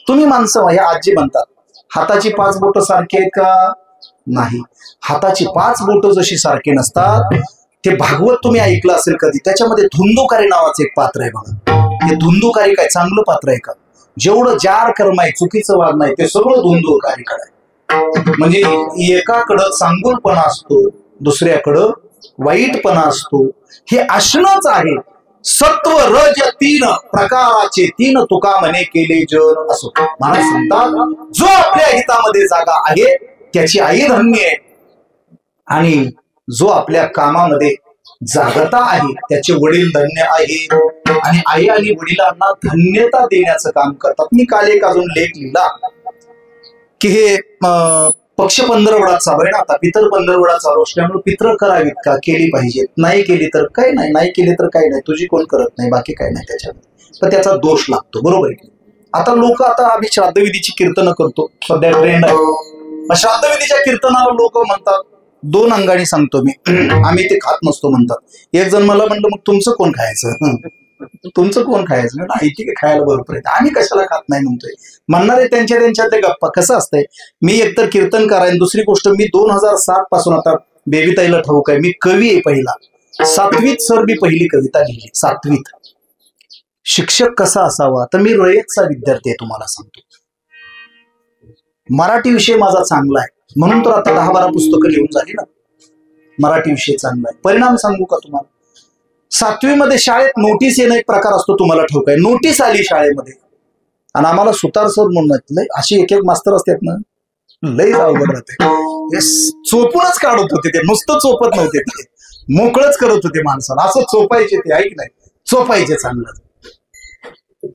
Speaker 1: तुम्ही माणसं हे आजी म्हणतात हाताची 5 बोटं सारखी आहेत का. नाही. हाताची 5 बोटं जशी सारखी नसतात. ते भागवत तुम्ही ऐकलं असेल कधी. त्याच्यामध्ये धुंदुकारी नावाचं एक पात्र आहे बघा. हे धुंदुकारी काय चांगलं पात्र आहे का. जेवढं जार कर्म आहे चुकीचं वागणं आहे ते सगळं धुंदुकारीकडे आहे. म्हणजे एकाकडं चांगुलपणा असतो दुसऱ्याकडं वाईटपणा असतो. हे असणंच आहे. सत्व रज 3 प्रकाराचे 3 तुका म्हणे केले जन असो. महाराज सांगतात जो आपल्या हितामध्ये जागा आहे त्याची आई धन्य आहे आणि जो आपल्या कामामध्ये जागता आहे त्याचे वडील धन्य आहे. आणि आई आणि वडिलांना धन्यता देण्याचं काम करतात. मी काल एक अजून लेख लिहिला की हे पक्ष 15वडा चालू आहे ना आता. पितर 15वडा चालू असल्यामुळे पित्र करावीत का केली पाहिजेत. नाही केली तर काही नाही. नाही केली तर काही नाही. तुझी कोण करत नाही बाकी काही नाही त्याच्यामध्ये. पण त्याचा दोष लागतो. बरोबर आहे. आता लोक आता आम्ही श्राद्धविधीची कीर्तनं करतो सध्या ट्रेंड आहे. श्राद्धविधीच्या कीर्तनाला लोक म्हणतात 2 अंगाने सांगतो मी आम्ही ते खात नसतो म्हणतात. एक जण मला म्हणलं मग तुमचं कोण खायचं. तुमचं कोण खायचं नाही ठीक आहे खायला बरोबर आहे. आम्ही कशाला खात नाही म्हणतोय. म्हणणारे त्यांच्या ते गप्पा. कसं असतंय मी एकतर कीर्तन करायन. दुसरी गोष्ट मी 2007 पासून आता बेबीताईला ठाऊक आहे मी कवी आहे. पहिला 7वीत सर मी पहिली कविता लिहिली 7वीत. शिक्षक कसा असावा तर मी रयतचा विद्यार्थी आहे तुम्हाला सांगतो. मराठी विषय माझा चांगला आहे म्हणून तर आता 10-12 पुस्तकं लिहून झाली ना. मराठी विषय चांगला आहे. परिणाम सांगू का तुम्हाला. 7वी मध्ये शाळेत नोटीस येणं एक प्रकार असतो तुम्हाला ठाऊक आहे. नोटीस आली शाळेमध्ये आणि आम्हाला सुतार सर म्हणून अशी एक मास्तर असतात ना लई अवघड राहते. हे चोपूनच काढत होते ते. नुसतं चोपत नव्हते ते मोकळच करत होते माणसाला. असं चोपायचे ते ऐक नाही चोपायचे चांगलं.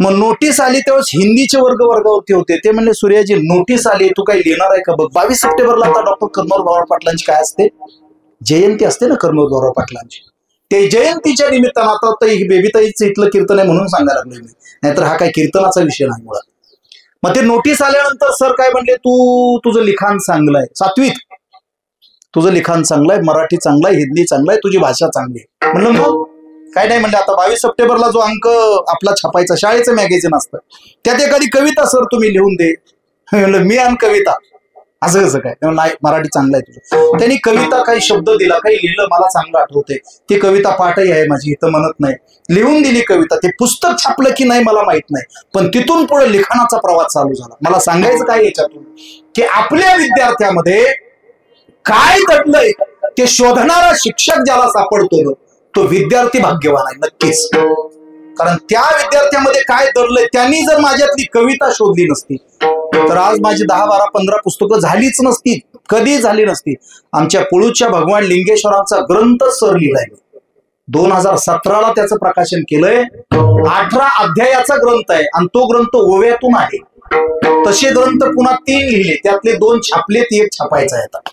Speaker 1: मग नोटीस आली त्यावेळेस हिंदीचे वर्गावरती होते. ते म्हणले सूर्याजी नोटीस आली तू काही लिहिणार आहे का बघ. 22 सप्टेंबरला आता डॉक्टर कर्मवीर भाऊराव पाटलांची काय असते जयंती असते ना कर्मवीर भाऊराव पाटलांची. ते जयंतीच्या निमित्तानं आता बेबीताईचं इथलं कीर्तन आहे म्हणून सांगायला लागलोय मी. नाहीतर हा काय कीर्तनाचा विषय नाही मुळात. मग ते नोटीस आल्यानंतर सर काय म्हणले तुझं लिखाण चांगलं आहे. 7वीत तुझं लिखाण चांगलं आहे. मराठी चांगलं आहे. हिंदी चांगलं आहे. तुझी भाषा चांगली आहे. म्हणलं मग काय नाही म्हणले आता 22 सप्टेंबरला जो अंक आपला छापायचा शाळेचं मॅगझिन असतं त्यात एखादी कविता सर तुम्ही लिहून दे. म्हणलं मी आणि कविता असं कसं काय. नाही मराठी चांगलं आहे तुझं. त्यांनी कविता काही शब्द दिला काही लिहिलं मला चांगलं आठवते. ती कविता पाठही आहे माझी इथं म्हणत नाही. लिहून दिली कविता. ते पुस्तक छापलं की नाही मला माहित नाही पण तिथून पुढे लिखाणाचा प्रवास चालू झाला. मला सांगायचं काय याच्यातून की आपल्या विद्यार्थ्यामध्ये काय घडलंय ते शोधणारा शिक्षक ज्याला सापडतो तो विद्यार्थी भाग्यवान आहे नक्कीच. कारण त्या विद्यार्थ्यामध्ये काय दडलंय त्यांनी जर माझ्यातली कविता शोधली नसती तर आज माझी 10, 12, 15 पुस्तकं झालीच नसती. कधी झाली नसती. आमच्या पुळूच्या भगवान लिंगेश्वरांचा ग्रंथ सर लिहिलाय 2017ला त्याचं प्रकाशन केलंय. 18 अध्यायाचा ग्रंथ आहे आणि तो ग्रंथ ओव्यातून आहे. तसे ग्रंथ पुन्हा 3 लिहिले, त्यातले 2 छापलेत, 1 छापायचा आहे आता.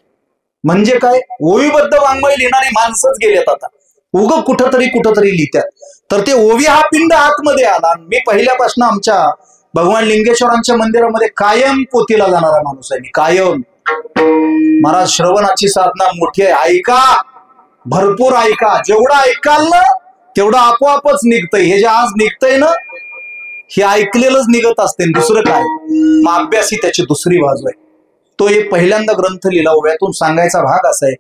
Speaker 1: म्हणजे काय, ओवीबद्ध वाङ्मय लिहिणारी माणसंच गेलेत आता. उग कुठंतरी लिहितात. तर ते ओवी हा पिंड आतमध्ये आला. मी पहिल्यापासून आमच्या भगवान लिंगेश्वरांच्या मंदिरामध्ये कायम पोथीला जाणारा माणूस आहे मी, कायम. महाराज श्रवणाची साधना मोठी आहे, ऐका, भरपूर ऐका. जेवढं ऐकाल ना तेवढं आपोआपच निघतंय. हे जे आज निघतंय ना, हे ऐकलेलंच निघत असते, दुसरं काय. मग अभ्यास ही त्याची दुसरी बाजू आहे. तो एक पहिल्यांदा ग्रंथ लिहिला. ओव्यातून सांगायचा भाग असा आहे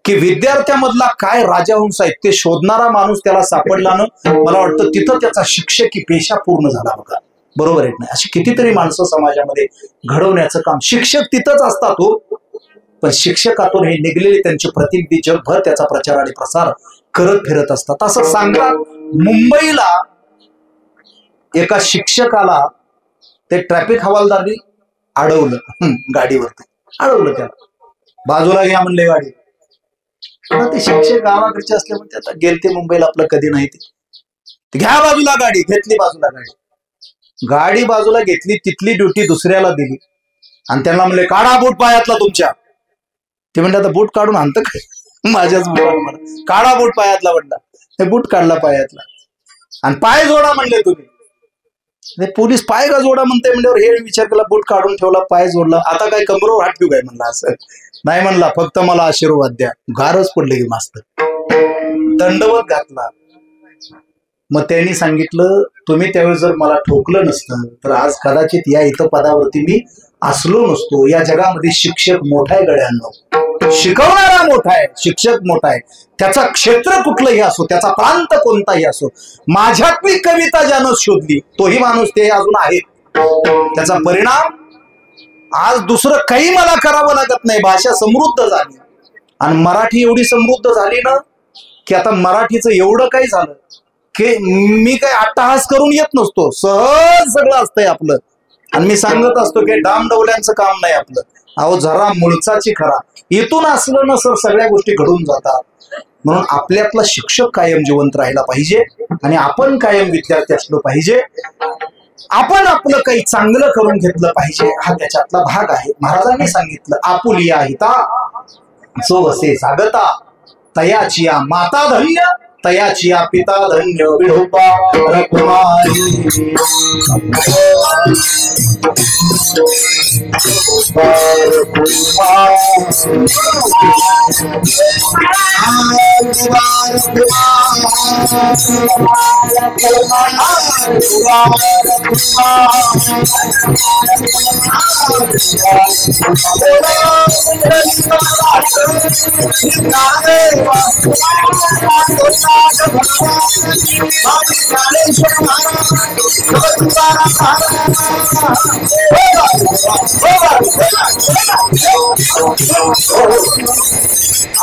Speaker 1: की विद्यार्थ्यामधला काय राजहंस आहे ते शोधणारा माणूस त्याला सापडला ना, मला वाटतं तिथं त्याचा शिक्षकी पेशा पूर्ण झाला बघा. बरोबर आहे नाही? अशी कितीतरी माणसं समाजामध्ये घडवण्याचं काम शिक्षक तिथंच असतात हो. पण शिक्षकातून हे निघलेले त्यांचे प्रतिनिधी जगभर त्याचा प्रचार आणि प्रसार करत फिरत असतात. असं सांगतात. मुंबईला एका शिक्षकाला ते ट्रॅफिक हवालदारनी अडवलं, गाडीवरती अडवलं. त्याला बाजूला घ्या म्हणले गाडी. ते शिक्षक गावाकडचे असल्यामुळे आता गेलते मुंबईला, आपलं कधी नाही ते घ्या बाजूला गाडी. घेतली बाजूला गाडी बाजूला घेतली. तिथली ड्युटी दुसऱ्याला दिली आणि त्यांना म्हणले काढा बूट पायातला तुमच्या. ते म्हणले आता बूट काढून आणतं काय, माझ्याच बुटाला काढा बूट पायातला म्हणला. हे बूट काढला पायातला आणि पाय जोडा म्हणले तुम्ही. पोलीस पाय का जोडा म्हणते म्हणल्यावर हे विचार केला, बूट काढून ठेवला, पाय जोडला. आता काय कमरेवर हात ठेवू काय म्हणला. असं नाही म्हणला, फक्त मला आशीर्वाद द्या. गारच पडले की मास्तर, दंडवत घातला. मग त्यांनी सांगितलं तुम्ही त्यावेळेस जर मला ठोकलं नसतं तर आज कदाचित या इथं पदावरती मी असलो नसतो. या जगामध्ये शिक्षक मोठा आहे गड्यांनो, शिकवणारा मोठा आहे, शिक्षक मोठा आहे. त्याचा क्षेत्र कुठलंही असो, त्याचा प्रांत कोणताही असो. माझ्यातली कविता ज्यानं शोधली तोही माणूस ते अजून आहे. त्याचा परिणाम आज दुसरं काही मला करावं लागत नाही. भाषा समृद्ध झाली आणि मराठी एवढी समृद्ध झाली ना की आता मराठीचं एवढं काही झालं की मी काय अट्टहास करून येत नसतो, सहज सगळं असतंय आपलं. आणि मी सांगत असतो की डामडवल्यांचं काम नाही आपलं. अहो जरा मुळचाची खरा, इथून असलं ना सर सगळ्या गोष्टी घडून जातात. म्हणून आपल्यातला शिक्षक कायम जिवंत राहिला पाहिजे आणि आपण कायम विद्यार्थी असलो पाहिजे. आपण आपलं काही चांगलं करून घेतलं पाहिजे, हा त्याच्यातला भाग आहे. महाराजांनी सांगितलं आपुलिया हिता जो वसे जागता, तयाचिया माता धन्य, तयाचिया पिता धन्य. विठोबा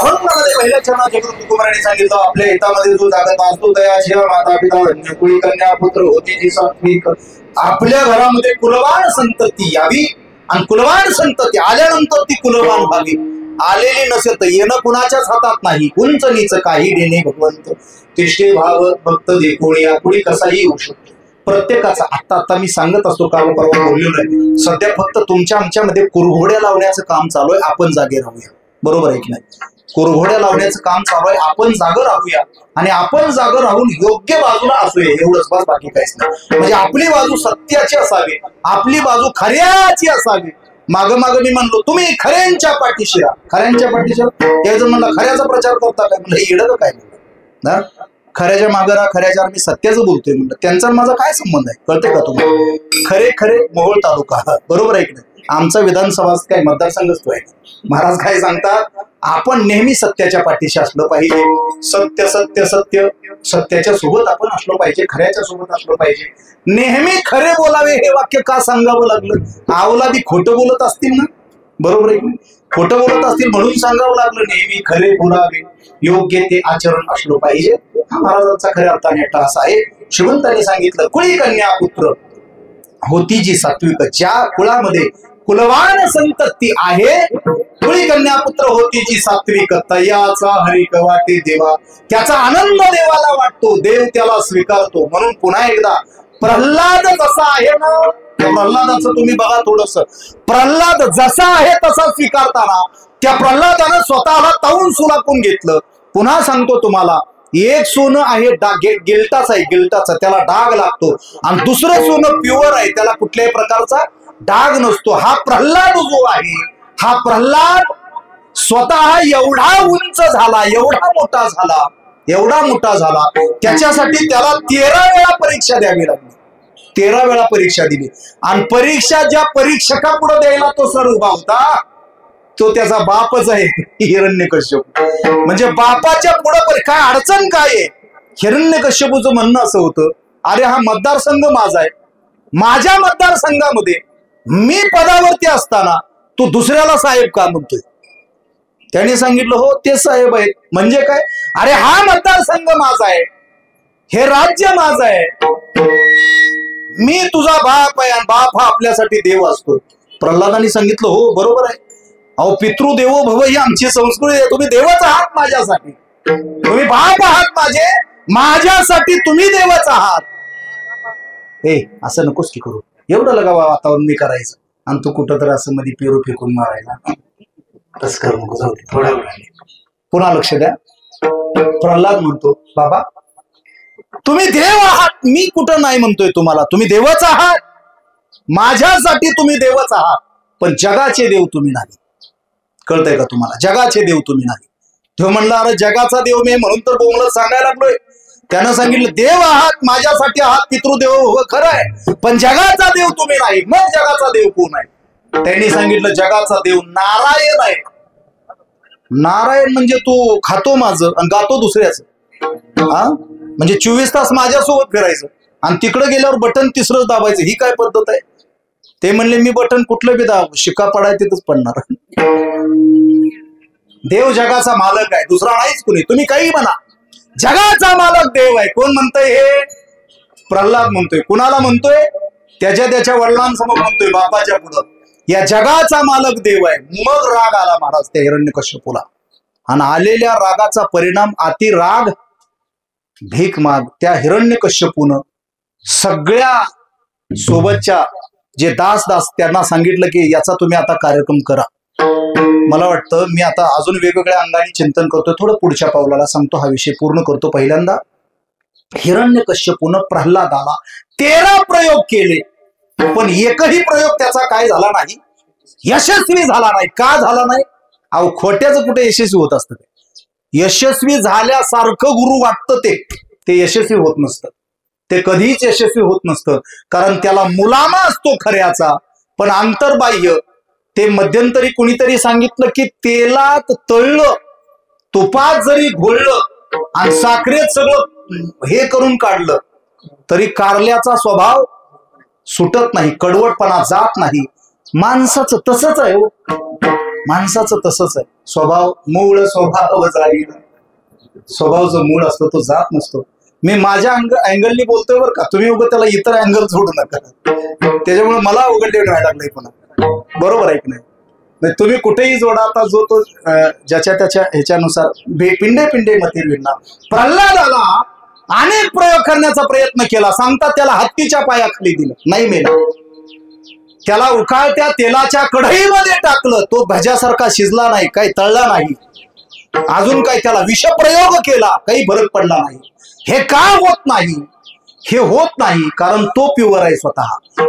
Speaker 1: रखुमारी पहिल्या चरणात जगदुत कुमारांनी सांगितलं आपल्या हितामध्ये जो जागत असतो तया शिवा माता पिता धन्य, कुळी कन्या पुत्र होती जी सात्विक. आपल्या घरामध्ये कुलवान संतती यावी आणि कुलवान संतती आल्यानंतर ती कुलवान व्हावी. आलेली नसेल तर येणं कुणाच्याच हातात नाही. उंच नीच काही देणे भगवंत, तिष्ठे भाव भक्त जे कोणी या कुणी कसाही होऊ शकतो. प्रत्येकाचा आता मी सांगत असतो, काल परवा बोललेलो आहे. सध्या फक्त तुमच्या आमच्यामध्ये कुरघोड्या लावण्याचं काम चालू आहे. आपण जागे राहूया. बरोबर आहे की नाही? कुरघोड्या लावण्याचं काम चालू आहे. आपण जागं राहूया आणि आपण जागं राहून योग्य बाजूला असूया, एवढंच बस, बाकी काहीच नाही. म्हणजे आपली बाजू सत्याची असावी, आपली बाजू खऱ्याची असावी. माग मी म्हणलो तुम्ही खऱ्यांच्या पाठीशी राहा. खऱ्यांच्या पाठीशी त्याचं म्हणलं खऱ्याचा प्रचार करता काय म्हणलं, येडं काय म्हणलं ना. खऱ्याच्या मागं राहा, खऱ्याच्या मी सत्याचं बोलतोय म्हणलं. त्यांचा माझा काय संबंध आहे कळते का तुम्हाला? खरे मोहोळ तालुका, बरोबर आहे की नाही? आमचा विधानसभा काय मतदारसंघच तो आहे. महाराज काय सांगतात, आपण नेहमी सत्याच्या पाठीशी असलं पाहिजे. सत्य सत्य सत्य, सत्याच्या सोबत आपण असलो पाहिजे, खऱ्याच्या सोबत असलो पाहिजे. नेहमी खरे बोलावे हे वाक्य का सांगावं लागलं? अवलादी खोटं बोलत असतील ना, बरोबर आहे की नाही? खोटं बोलत असतील म्हणून सांगावं लागलं. नेहमी खरे बोलावे, योग्य ते आचरण असलं पाहिजे. हा महाराजांचा खऱ्या अर्थाने अट्टहास आहे. श्रीमंतांनी सांगितलं कुळी कन्या पुत्र होती जी सात्विक, ज्या कुळामध्ये कुलवान संतती आहे, कुळी कन्या पुत्र होती जी सात्विक, तयाचा हरिक वाटे देवा, त्याचा आनंद देवाला वाटतो, देव त्याला स्वीकारतो. म्हणून पुन्हा एकदा प्रल्हाद जसा आहे ना, प्रल्हादाचं तुम्ही बघा थोडस, प्रल्हाद जसा आहे तसा स्वीकारताना त्या प्रल्हादानं स्वतःला तावून सुलापून घेतलं. पुन्हा सांगतो तुम्हाला, एक सोनं आहे गिल्टाच आहे, गिल्टाचा त्याला डाग लागतो, आणि दुसरं सोनं प्युअर आहे, त्याला कुठल्याही प्रकारचा डाग नसतो. हा प्रल्हाद जो आहे, हा प्रल्हाद स्वतः एवढा उंच झाला, एवढा मोठा झाला, एवढा मोठा झाला, त्याच्यासाठी त्याला 13 वेळा परीक्षा द्यावी लागली. 13 वेळा परीक्षा दिली, आणि परीक्षा ज्या परीक्षका पुढे द्यायला तो सर उभा होता तो त्याचा बापच आहे, हिरण्यकश्यप. म्हणजे बापाच्या पुढे काय अडचण काय आहे? हिरण्यकश्यपूचं म्हणणं असं होतं, अरे हा मतदारसंघ माझा आहे, माझ्या मतदारसंघामध्ये मी पदावरती असताना तू दुसऱ्याला साहेब का म्हणतोय? त्याने सांगितलं, हो ते साहेब आहेत. म्हणजे काय? अरे हा मतदारसंघ माझा आहे, हे राज्य माझं आहे, मी तुझा बाप आहे, आणि बाप हा आपल्यासाठी देव असतो. प्रल्हादाने सांगितलं, हो बरोबर आहे, अहो पितृदेवो भव ही आमची संस्कृती आहे, तुम्ही देवच आहात माझ्यासाठी, तुम्ही बाप आहात माझे, माझ्यासाठी तुम्ही देवच आहात. हे असं नकोस की करू, एवढं लगावा वातावरण मी करायचं, आणि तू कुठं तर असं मध्ये पेरू फेकून मारायला, तस करू नको, जाऊ दे थोड्या वेळाने. पुन्हा लक्ष द्या, प्रल्हाद म्हणतो, बाबा तुम्ही देव आहात, मी कुठं नाही म्हणतोय तुम्हाला, तुम्ही देवच आहात, माझ्यासाठी तुम्ही देवच आहात, पण जगाचे देव तुम्ही नाही. कळतंय का तुम्हाला? जगाचे देव तुम्ही नाही. तो म्हणला, अरे जगाचा देव मी म्हणून तर बोंगळत सांगायला लागलोय. त्यानं सांगितलं, देव आहात, माझ्यासाठी आहात, पितृदेव हो खरं आहे, पण जगाचा देव तुम्ही नाही. मग जगाचा देव कोण आहे? त्यांनी सांगितलं, जगाचा देव नारायण आहे. नारायण म्हणजे तू खातो माझं आणि गातो दुसऱ्याचं, हा म्हणजे 24 तास माझ्यासोबत फिरायचं, आणि तिकडे गेल्यावर बटन तिसरंच दाबायचं, ही काय पद्धत आहे? ते म्हणले, मी बटन कुठलं बी दाब, शिक्का पडाय तिथंच पडणार. देव जगाचा मालक आहे, दुसरा नाहीच कुणी, तुम्ही काही म्हणा, जगाचा मालक देव आहे. कोण म्हणतोय हे? प्रल्हाद म्हणतोय. कुणाला म्हणतोय? त्याच्या वडिलांसमोर म्हणतोय, बापाच्या पुढं, या जगाचा मालक देव आहे. मग राग आला महाराज त्या हिरण्यकश्यपूला, आणि आलेल्या रागाचा परिणाम अति राग, भीक माग. त्या हिरण्यकश्यपूनं सगळ्या सोबतच्या जे दास त्यांना सांगितलं की याचा तुम्ही आता कार्यक्रम करा. मला वाटतं मी आता अजून वेगवेगळ्या अंगाने चिंतन करतोय, थोडं पुढच्या पावलाला सांगतो, हा विषय पूर्ण करतो. पहिल्यांदा हिरण्यकश्यपूनं प्रल्हादाला 13 प्रयोग केले, पण एकही प्रयोग त्याचा काय झाला नाही, यशस्वी झाला नाही. का झाला नाही? अहो खोट्याचं कुठे यशस्वी होत असतं? यशस्वी झाल्यासारखं गुरु वाटतं ते यशस्वी होत नसतं, ते कधीच यशस्वी होत नसतं, कारण त्याला मुलामा असतो खऱ्याचा, पण अंतर्बाह्य. ते मध्यंतरी कुणीतरी सांगितलं की तेलात तळलं, तुपात जरी घोळलं आणि साखरेत सगळं हे करून काढलं तरी कारल्याचा स्वभाव सुटत नाही, कडवटपणा जात नाही. माणसाचं तसंच आहे हो, माणसाचं तसंच आहे. स्वभाव मूळ स्वभाव जाईल, स्वभाव जो मूळ असतो तो जात नसतो. मी माझ्या अँगलनी बोलतोय बरं का, तुम्ही उगं त्याला इतर अँगल जोडू नका, त्याच्यामुळे मला उघडले व्हायला लागलंय पुन्हा. बरोबर आहे की नाही? तुम्ही कुठेही जोडा, आता जो तो ज्याच्या त्याच्या ह्याच्यानुसार पिंडे पिंडे मतील विणणार. प्रल्हादाला अनेक प्रयोग करण्याचा प्रयत्न केला, सांगतात त्याला हत्तीच्या पायाखाली दिलं, नाही मेला. त्याला उकाळत्या तेलाच्या कढईमध्ये टाकलं, तो भज्यासारखा शिजला नाही, काही तळला नाही. अजून काय त्याला विषप्रयोग केला, काही फरक पडला नाही. हे का होत नाही? हे होत नाही कारण तो प्युअर आहे स्वतः.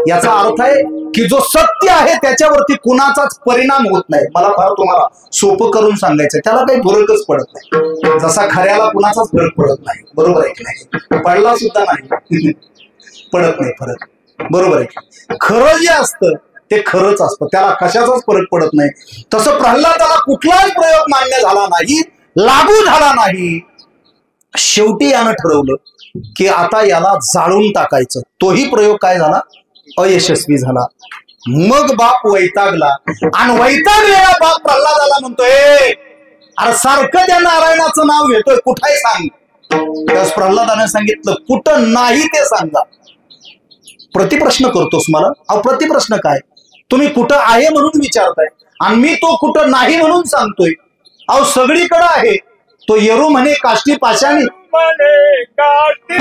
Speaker 1: याचा अर्थ आहे की जो सत्य आहे त्याच्यावरती कुणाचाच परिणाम होत नाही. मला फार तुम्हाला सोपं करून सांगायचं, त्याला काही फरकच पडत नाही, जसा खऱ्याला कुणाचाच फरक पडत नाही. बरोबर आहे की नाही? पडला सुद्धा नाही, पडत नाही फरक. बरोबर आहे? खरं जे असतं ते खरंच असतं, त्याला कशाचाच फरक पडत नाही. तसं प्रल्हादाला कुठलाच प्रयोग मान्य झाला नाही, लागू झाला नाही. शेवटी यानं ठरवलं की आता याला जाळून टाकायचं. तोही प्रयोग काय झाला? अयशस्वी झाला. मग बाप वैतागला, आणि वैतागलेला बाप प्रल्हादाला म्हणतोय, अरे सारखं त्या नारायणाचं नाव घेतोय, कुठे सांग. त्यास प्रल्हादाने सांगितलं, कुठं नाही ते सांगा. प्रतिप्रश्न करतोस मला? अहो प्रतिप्रश्न काय? तुम्ही कुठं आहे म्हणून विचारताय आणि मी तो कुठं नाही म्हणून सांगतोय. अहो सगळीकडे आहे. तो येरू म्हणे काष्टी पाषाणी,
Speaker 2: म्हणे काष्टी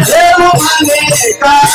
Speaker 2: येरू म्हणे काष्टी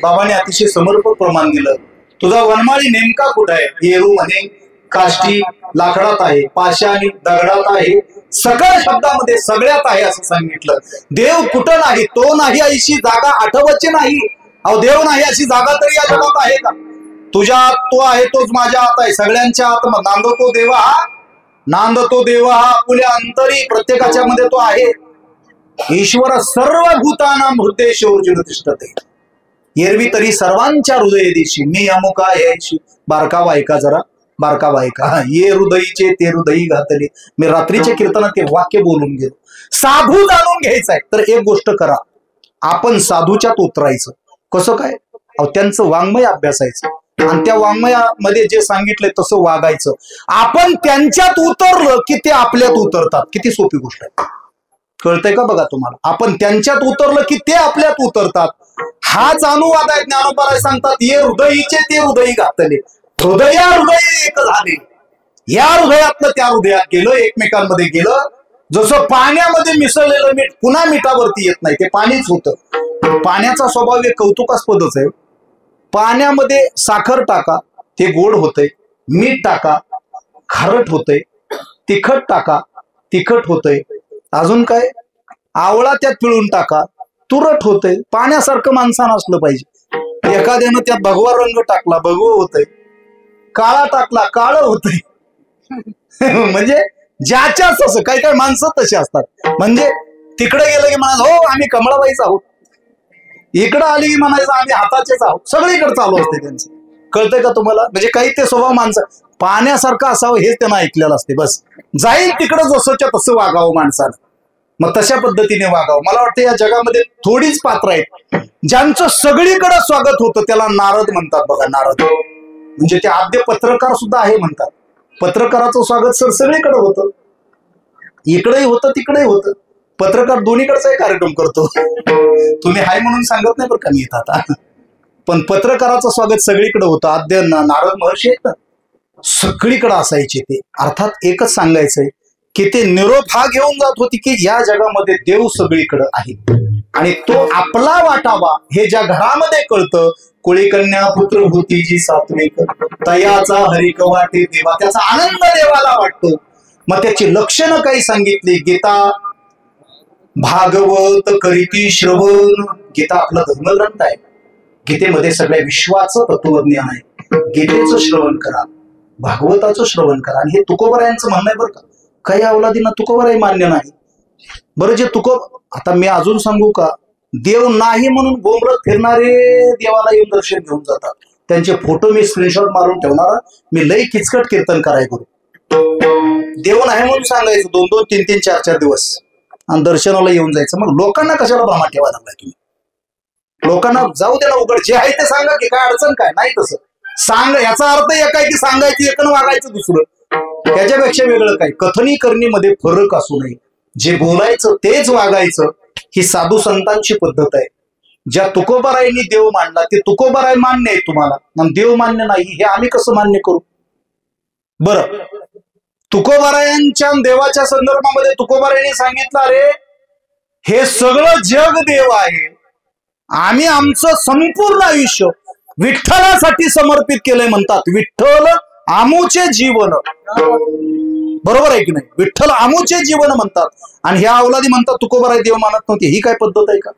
Speaker 1: बाबांनी अतिशय समर्पक प्रमाण दिलं. तुझा वनमाळी नेमका कुठं आहे? येरू म्हणे काष्टी लाकडात आहे, पाषाणी दगडात आहे, सकळ शब्दामध्ये सगळ्यात आहे असं सांगितलं. देव कुठं नाही? तो नाही अशी जागा आठवतची नाही. अहो देव नाही अशी जागा तरी या जगात आहे का? तुझ्या आत तो आहे, तोच माझ्या आत आहे. सगळ्यांच्या आत नांदतो देवा हा, नांदतो देव हा आपुल्या अंतरी, प्रत्येकाच्या मध्ये तो आहे. ईश्वर सर्व भूतानां हृदयेषु तिष्ठते. एरवी तरी सर्वांच्या हृदय देशी मी अमुका यायची. बारकावा ऐका जरा, बारकावा ऐका. ये हृदयीचे ते हृदयी घातले. मी रात्रीच्या कीर्तनात ते वाक्य बोलून गेलो. साधू जाणून घ्यायचंय तर एक गोष्ट करा, आपण साधूच्यात उतरायचं. कसं काय? अहो त्यांचं वाङ्मय अभ्यासायचं आणि त्या वाङ्मयामध्ये जे सांगितलंय तसं वागायचं. आपण त्यांच्यात उतरलं की ते आपल्यात उतरतात. किती सोपी गोष्ट आहे, कळतंय का बघा तुम्हाला? आपण त्यांच्यात उतरलं की ते आपल्यात उतरतात. हाच अनुवाद आहे. ज्ञानोबा सांगतात ये हृदयीचे ते हृदयी घातले. हृदया हृदय एक झाले. या हृदयातलं त्या हृदयात गेलं, एकमेकांमध्ये गेलं. जसं पाण्यामध्ये मिसळलेलं मीठ पुन्हा मिठावरती येत नाही, ते पाणीच होतं. पाण्याचा स्वभाव एक कौतुकास्पदच आहे. पाण्यामध्ये साखर टाका ते गोड होतंय, मीठ टाका खारट होतंय, तिखट टाका तिखट होतंय, अजून काय आवळा त्यात पिळून टाका तुरट होतंय. पाण्यासारखं माणसानं असलं पाहिजे. एखाद्यानं त्यात भगवा रंग टाकला भगवं होतंय, काळा टाकला काळ होतंय. म्हणजे ज्याच्याच असं काही काही माणसं तशी असतात. म्हणजे तिकडे गेलं की म्हणायचं हो आम्ही कमळाबाईच आहोत, इकडं आली की म्हणायचं आम्ही हाताचेच आहोत. सगळीकडे चालू असते त्यांचं. कळतंय का तुम्हाला? म्हणजे काही ते स्वभाव माणसं पाण्यासारखं असावं हेच त्यांना ऐकलेलं असते. बस जाईल तिकडं जसंच्या तसं वागावं माणसानं, मग तशा पद्धतीने वागावं. मला वाटतं या जगामध्ये थोडीच पात्र आहेत ज्यांचं सगळीकडे स्वागत होतं. त्याला नारद म्हणतात बघा. नारद म्हणजे ते आद्य पत्रकार सुद्धा आहे म्हणतात. पत्रकाराचं स्वागत सर सगळीकडे होतं, इकडेही होतं तिकडेही होतं. पत्रकार दोन्हीकडचाही कार्यक्रम करतो. तुम्ही हाय म्हणून सांगत नाही बरं का मी येत आता, पण पत्रकाराचं स्वागत सगळीकडे होतं. आद्य नारद महर्षी आहेत ना, सगळीकडे असायचे ते. अर्थात एकच सांगायचंय की ते निरोप हा घेऊन जात होती की या जगामध्ये देव सगळीकडे आहे आणि तो आपला वाटावा हे ज्या घरामध्ये कळतं. कुळी कन्या पुत्र होती जी सात्विक, तयाचा हरिक वाटे देवा. त्याचा आनंद देवाला वाटतो. मग त्याची लक्षणं काही सांगितली. गीता भागवत करीती श्रवण. गीता आपला धर्मग्रंथ आहे. गीतेमध्ये सगळ्या विश्वाचं तत्वज्ञान आहे. गीतेचं श्रवण करा, भागवताचं श्रवण करा. आणि हे तुकोबरायांचं म्हणणं आहे बरं का. काही अवलादींना तुकोबराही मान्य नाही. बरं जे आता मी अजून सांगू का, देव नाही म्हणून बोंबलत फिरणारे देवाला येऊन दर्शन घेऊन जातात. त्यांचे फोटो मी स्क्रीनशॉट मारून ठेवणार. मी लई किचकट कीर्तन कराय करू. देव नाही म्हणून सांगायचं 2-2, 3-3, 4-4 दिवस आणि दर्शनाला येऊन जायचं. मग लोकांना कशाला भ्रमा ठेवायला लागलाय तुम्ही? लोकांना जाऊ द्या ना उघड, जे आहे ते सांगा की काय अडचण काय नाही. तसं सांग याचा अर्थ एक आहे की सांगायचं एक वागायचं दुसरं. त्याच्यापेक्षा वेगळं काय? कथनी करणीमध्ये फरक असू नये. जे बोलायचं तेच वागायचं ही साधू संतांची पद्धत आहे. ज्या तुकोबारायांनी देव मांडला ते तुकोबाराय मान्य आहे तुम्हाला, देव मान्य नाही. हे आम्ही कसं मान्य करू? बरं, तुकोबारायांच्या देवाच्या संदर्भामध्ये तुकोबारायांनी सांगितलं, अरे हे सगळं जग देव आहे, आम्ही आमचं संपूर्ण आयुष्य विठ्ठलासाठी समर्पित केलंय म्हणतात. विठ्ठल आमुचे जीवन, बरोबर आहे की नाही? विठ्ठल आमुचे जीवन म्हणतात. आणि ह्या अवलादी म्हणतात तुकोबाराय देव मानत नव्हते. ही काय पद्धत आहे का?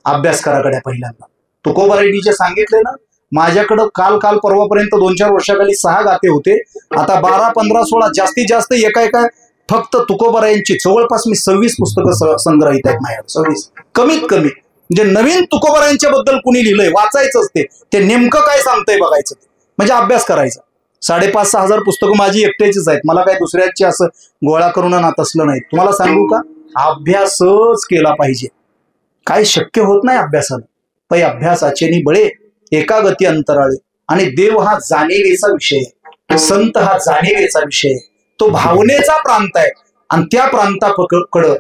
Speaker 1: अभ्यास करा गड्या पहिल्यांदा. तुकोबारायांनी जे सांगितले ना, माझ्याकडं काल परवापर्यंत 2-4 वर्षाखाली 6 गाते होते. आता 12, 15, 16 जास्तीत जास्त एका फक्त तुकोबारायांची जवळपास मी 26 पुस्तकं संग्रहित आहेत माझ्याकडे. 26 कमीत कमी. म्हणजे नवीन तुकोबारायांच्या बद्दल कुणी लिहिलंय वाचायचंच, ते नेमकं काय सांगतंय बघायचं, म्हणजे अभ्यास करायचा. 5,500-6 हजार पुस्तकं माझी एकट्याचीच आहेत. मला काय दुसऱ्याची असं गोळा करून नात असलं नाही. तुम्हाला सांगू का, अभ्यासच केला पाहिजे. काय शक्य होत नाही अभ्यासानं. पै अभ्यासाचे नि बळे एका गती अंतराळे. आणि देव हा जाणीवेचा विषय आहे, संत हा जाणीवेचा विषय आहे. तो भावनेचा प्रांत आहे. आणि त्या प्रांताकडं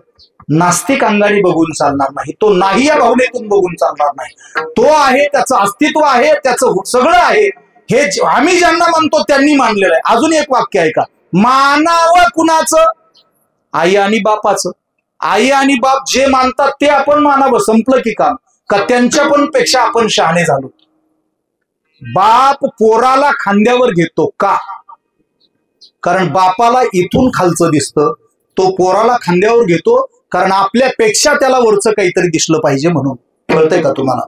Speaker 1: नास्तिक अंगाने बघून चालणार नाही. तो नाही या भावनेतून बघून चालणार नाही. तो आहे, त्याचं अस्तित्व आहे, त्याचं सगळं आहे. हे आम्ही ज्यांना मानतो त्यांनी मानलेलं आहे. अजून एक वाक्य आहे का, मानावं कुणाचं? आई आणि बापाचं. आई आणि बाप जे मानतात ते आपण मानावं, संपलं की काम. का त्यांच्या पण पेक्षा आपण शहाणे झालो? बाप पोराला खांद्यावर घेतो का? कारण बापाला इथून खालचं दिसतं, तो पोराला खांद्यावर घेतो कारण आपल्यापेक्षा त्याला वरचं काहीतरी दिसलं पाहिजे म्हणून. कळतंय का तुम्हाला?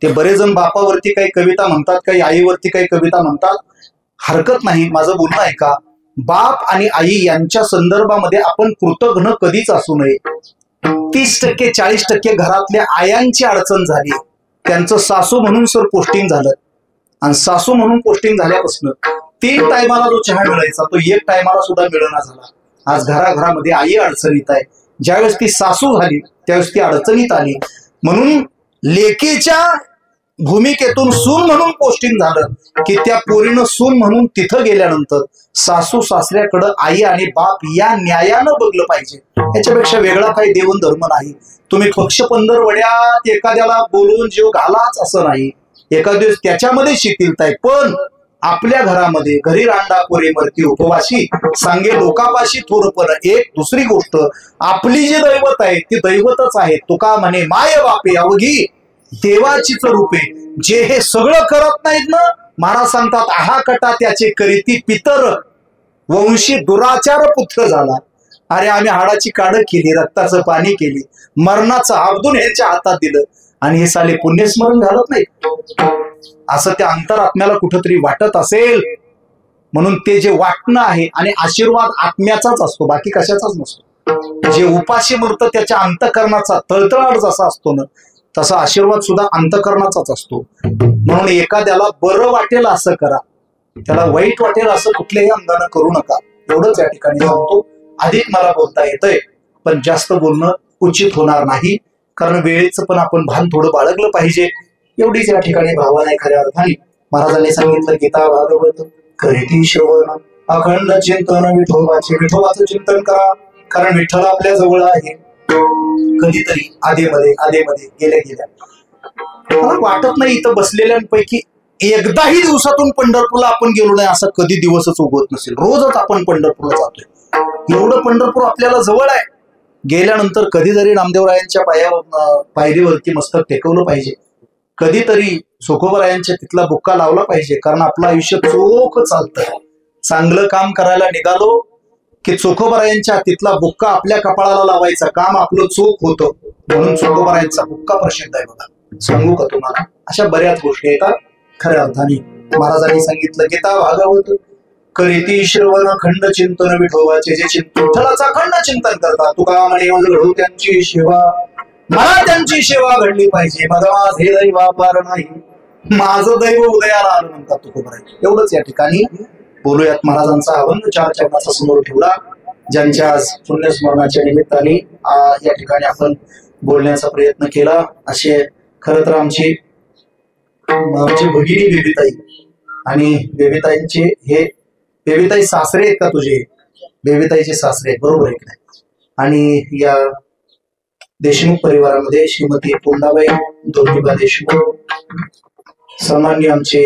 Speaker 1: ते बरेच जण बापावरती काही कविता म्हणतात, काही आईवरती काही कविता म्हणतात. हरकत नाही, माझं बोलणं आहे का, बाप आणि आई यांच्या संदर्भामध्ये आपण कृतघ्न कधीच असू नये. 30% 40% घरातल्या आयांची अडचण झाली. त्यांचं सासू म्हणून सर पोस्टिंग झालं. आणि सासू म्हणून पोस्टिंग झाल्यापासून 3 टायमाला जो चहा मिळायचा तो 1 टायमाला सुद्धा मिळणार झाला. आज घराघरामध्ये आई अडचणीत आहे. ज्यावेळेस ती सासू झाली त्यावेळेस ती अडचणीत आली. म्हणून लेकीच्या भूमिकेतून सून म्हणून पोस्टिंग झालं की त्या पोरीनं सून म्हणून तिथं गेल्यानंतर सासू सासऱ्याकडं आई आणि बाप या न्यायानं बघलं पाहिजे. याच्यापेक्षा वेगळा काही देवन धर्म नाही. तुम्ही पक्ष पंधरवड्यात एखाद्याला बोलवून जीव घालाच असं नाही. एखाद दिवस त्याच्यामध्ये शिथिलता आहे. पण आपल्या घरामध्ये घरी रांडा पोरे मरती उपवाशी सांगे लोकापाशी थोरपण. एक दुसरी गोष्ट, आपली जी दैवत आहे ती दैवतच आहे. तुका म्हणे माय बापे अवघी देवाचीच रूपे. जे हे सगळं करत नाहीत ना, महाराज सांगतात आहा कटा त्याचे करीती पितर वंशी दुराचार पुत्र झाला. अरे आम्ही हाडाची काढ केली, रक्ताचं पाणी केली, मरणाचं आबदून ह्यांच्या हातात दिलं आणि हे साले पुण्यस्मरण घालत नाही. असं त्या अंतरात्म्याला कुठंतरी वाटत असेल. म्हणून ते जे वाटणं आहे, आणि आशीर्वाद आत्म्याचाच असतो, बाकी कशाचाच नसतो. जे उपाशी मरतं त्याच्या अंतकरणाचा तळतळाट जसा असतो ना, तसा आशीर्वाद सुद्धा अंतकरणाचाच असतो. म्हणून एखाद्याला बरं वाटेल असं करा, त्याला वाईट वाटेल असं कुठल्याही अंगानं करू नका. एवढंच या ठिकाणी सांगतो. अधिक मला बोलता येतंय पण जास्त बोलणं उचित होणार नाही, कारण वेळेचं पण आपण भान थोडं बाळगलं पाहिजे. एवढीच या ठिकाणी भावना आहे खऱ्या अर्थाने. महाराजांनी सांगितलं गीता भागवत करीती श्रवण अखंड चिंतन विठोबाचे. विठोबाचं चिंतन करा, कारण विठ्ठल आपल्या जवळ आहे. कधीतरी आधेमध्ये गेल्या मला वाटत नाही इथं बसलेल्यांपैकी एकदाही दिवसातून पंढरपूरला आपण गेलो नाही असा कधी दिवसच उगवत नसेल. रोजच आपण पंढरपूरला जातोय. एवढं पंढरपूर आपल्याला जवळ आहे. गेल्यानंतर कधीतरी नामदेवरायांच्या पायरीवरती मस्तक टेकवलं पाहिजे. कधीतरी सुखोबारायांच्या तिथला बुक्का लावला पाहिजे, कारण आपलं आयुष्य चोख चालतं. चांगलं काम करायला निघालो की चोखोबारायांच्या तिथला बुक्का आपल्या कपाळाला लावायचं काम आपलं चोख होतं. म्हणून चोखोबारायांचा बुक्का प्रसिद्ध आहे. बघा सांगू का तुम्हाला, अशा बऱ्याच गोष्टी येतात खऱ्या अर्थाने. महाराजांनी सांगितलं गीता भागवत करीती श्रवण खंड चिंतन विठोबाचे. जे विठ्ठलाचा खंड चिंतन करतात, तुका म्हणे घडू त्यांची सेवा, मला त्यांची सेवा घडली पाहिजे. माझं माझे दैव पार नाही, माझं दैव उदयाला आलं म्हणतात तुकोबाराय. एवढंच या ठिकाणी बोलूयात. महाराजांचा अभंग 4 चरणाचा समोर ठेवला. ज्यांच्या आज पुण्यस्मरणाच्या निमित्ताने या ठिकाणी आपण बोलण्याचा प्रयत्न केला. असे खरं तर आमची भगिनी बेबीताई आणि बेबीताईंचे हे बेबीताई सासरे आहेत का तुझे? बेबीताईचे सासरे बरोबर आहे की नाही? आणि या देशमुख परिवारामध्ये श्रीमती पुंडाबाई धोंडीबा देशमुख, सामान्य आमचे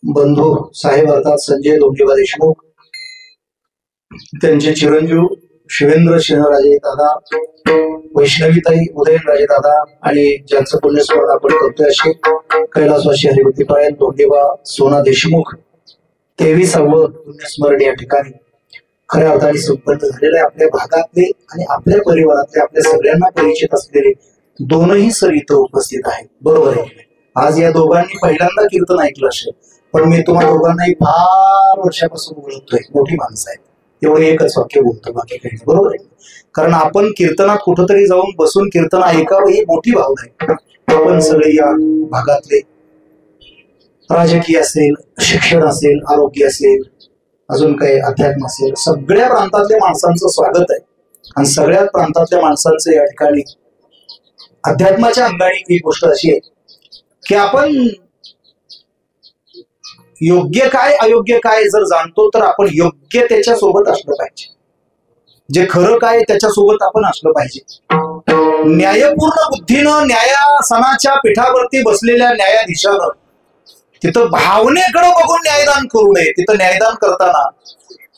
Speaker 1: बंधू साहेब अर्थात संजय धोंडीबा देशमुख, त्यांचे चिरंजीव शिवेंद्र सिंहराजे दादा, वैष्णवीताई उदयनराजे दादा आणि ज्यांचं पुण्यस्मरण आपण करतोय असे कैलासवासी हरिभक्ती पायन तोंडेबा सोना देशमुख 23वे पुण्यस्मरण या ठिकाणी खऱ्या अर्थाने संपन्न झालेले आपल्या भागातले आणि आपल्या परिवारातले आपल्या सगळ्यांना परिचित असलेले दोनही सर इथं उपस्थित आहेत. बरोबर आहे. आज या दोघांनी पहिल्यांदा कीर्तन ऐकलं असेल, पण मी तुम्हा दोघांनाही फार वर्षापासून बोलतोय. मोठी माणसं आहेत, एवढं एकच वाक्य बोलतो, बाकी काही नाही. बरोबर आहे. कारण आपण कीर्तनात कुठंतरी जाऊन बसून कीर्तन ऐकावं ही मोठी भावना आहे. आपण सगळे या भागातले राजकीय असेल, शिक्षण असेल, आरोग्य असेल, अजून काही अध्यात्म असेल, सगळ्या प्रांतातल्या माणसांचं स्वागत आहे. आणि सगळ्याच प्रांतातल्या माणसांचं या ठिकाणी अध्यात्माच्या अंगाने एक गोष्ट अशी आहे की आपण योग्य काय अयोग्य काय जर जाणतो तर आपण योग्य त्याच्या सोबत असलं पाहिजे. जे खरं काय त्याच्यासोबत आपण असलं पाहिजे. न्यायपूर्ण बुद्धीनं न्यायासनाच्या पीठावरती बसलेल्या न्यायाधीशानं तिथं भावनेकडे बघून न्यायदान करू नये. तिथं न्यायदान करताना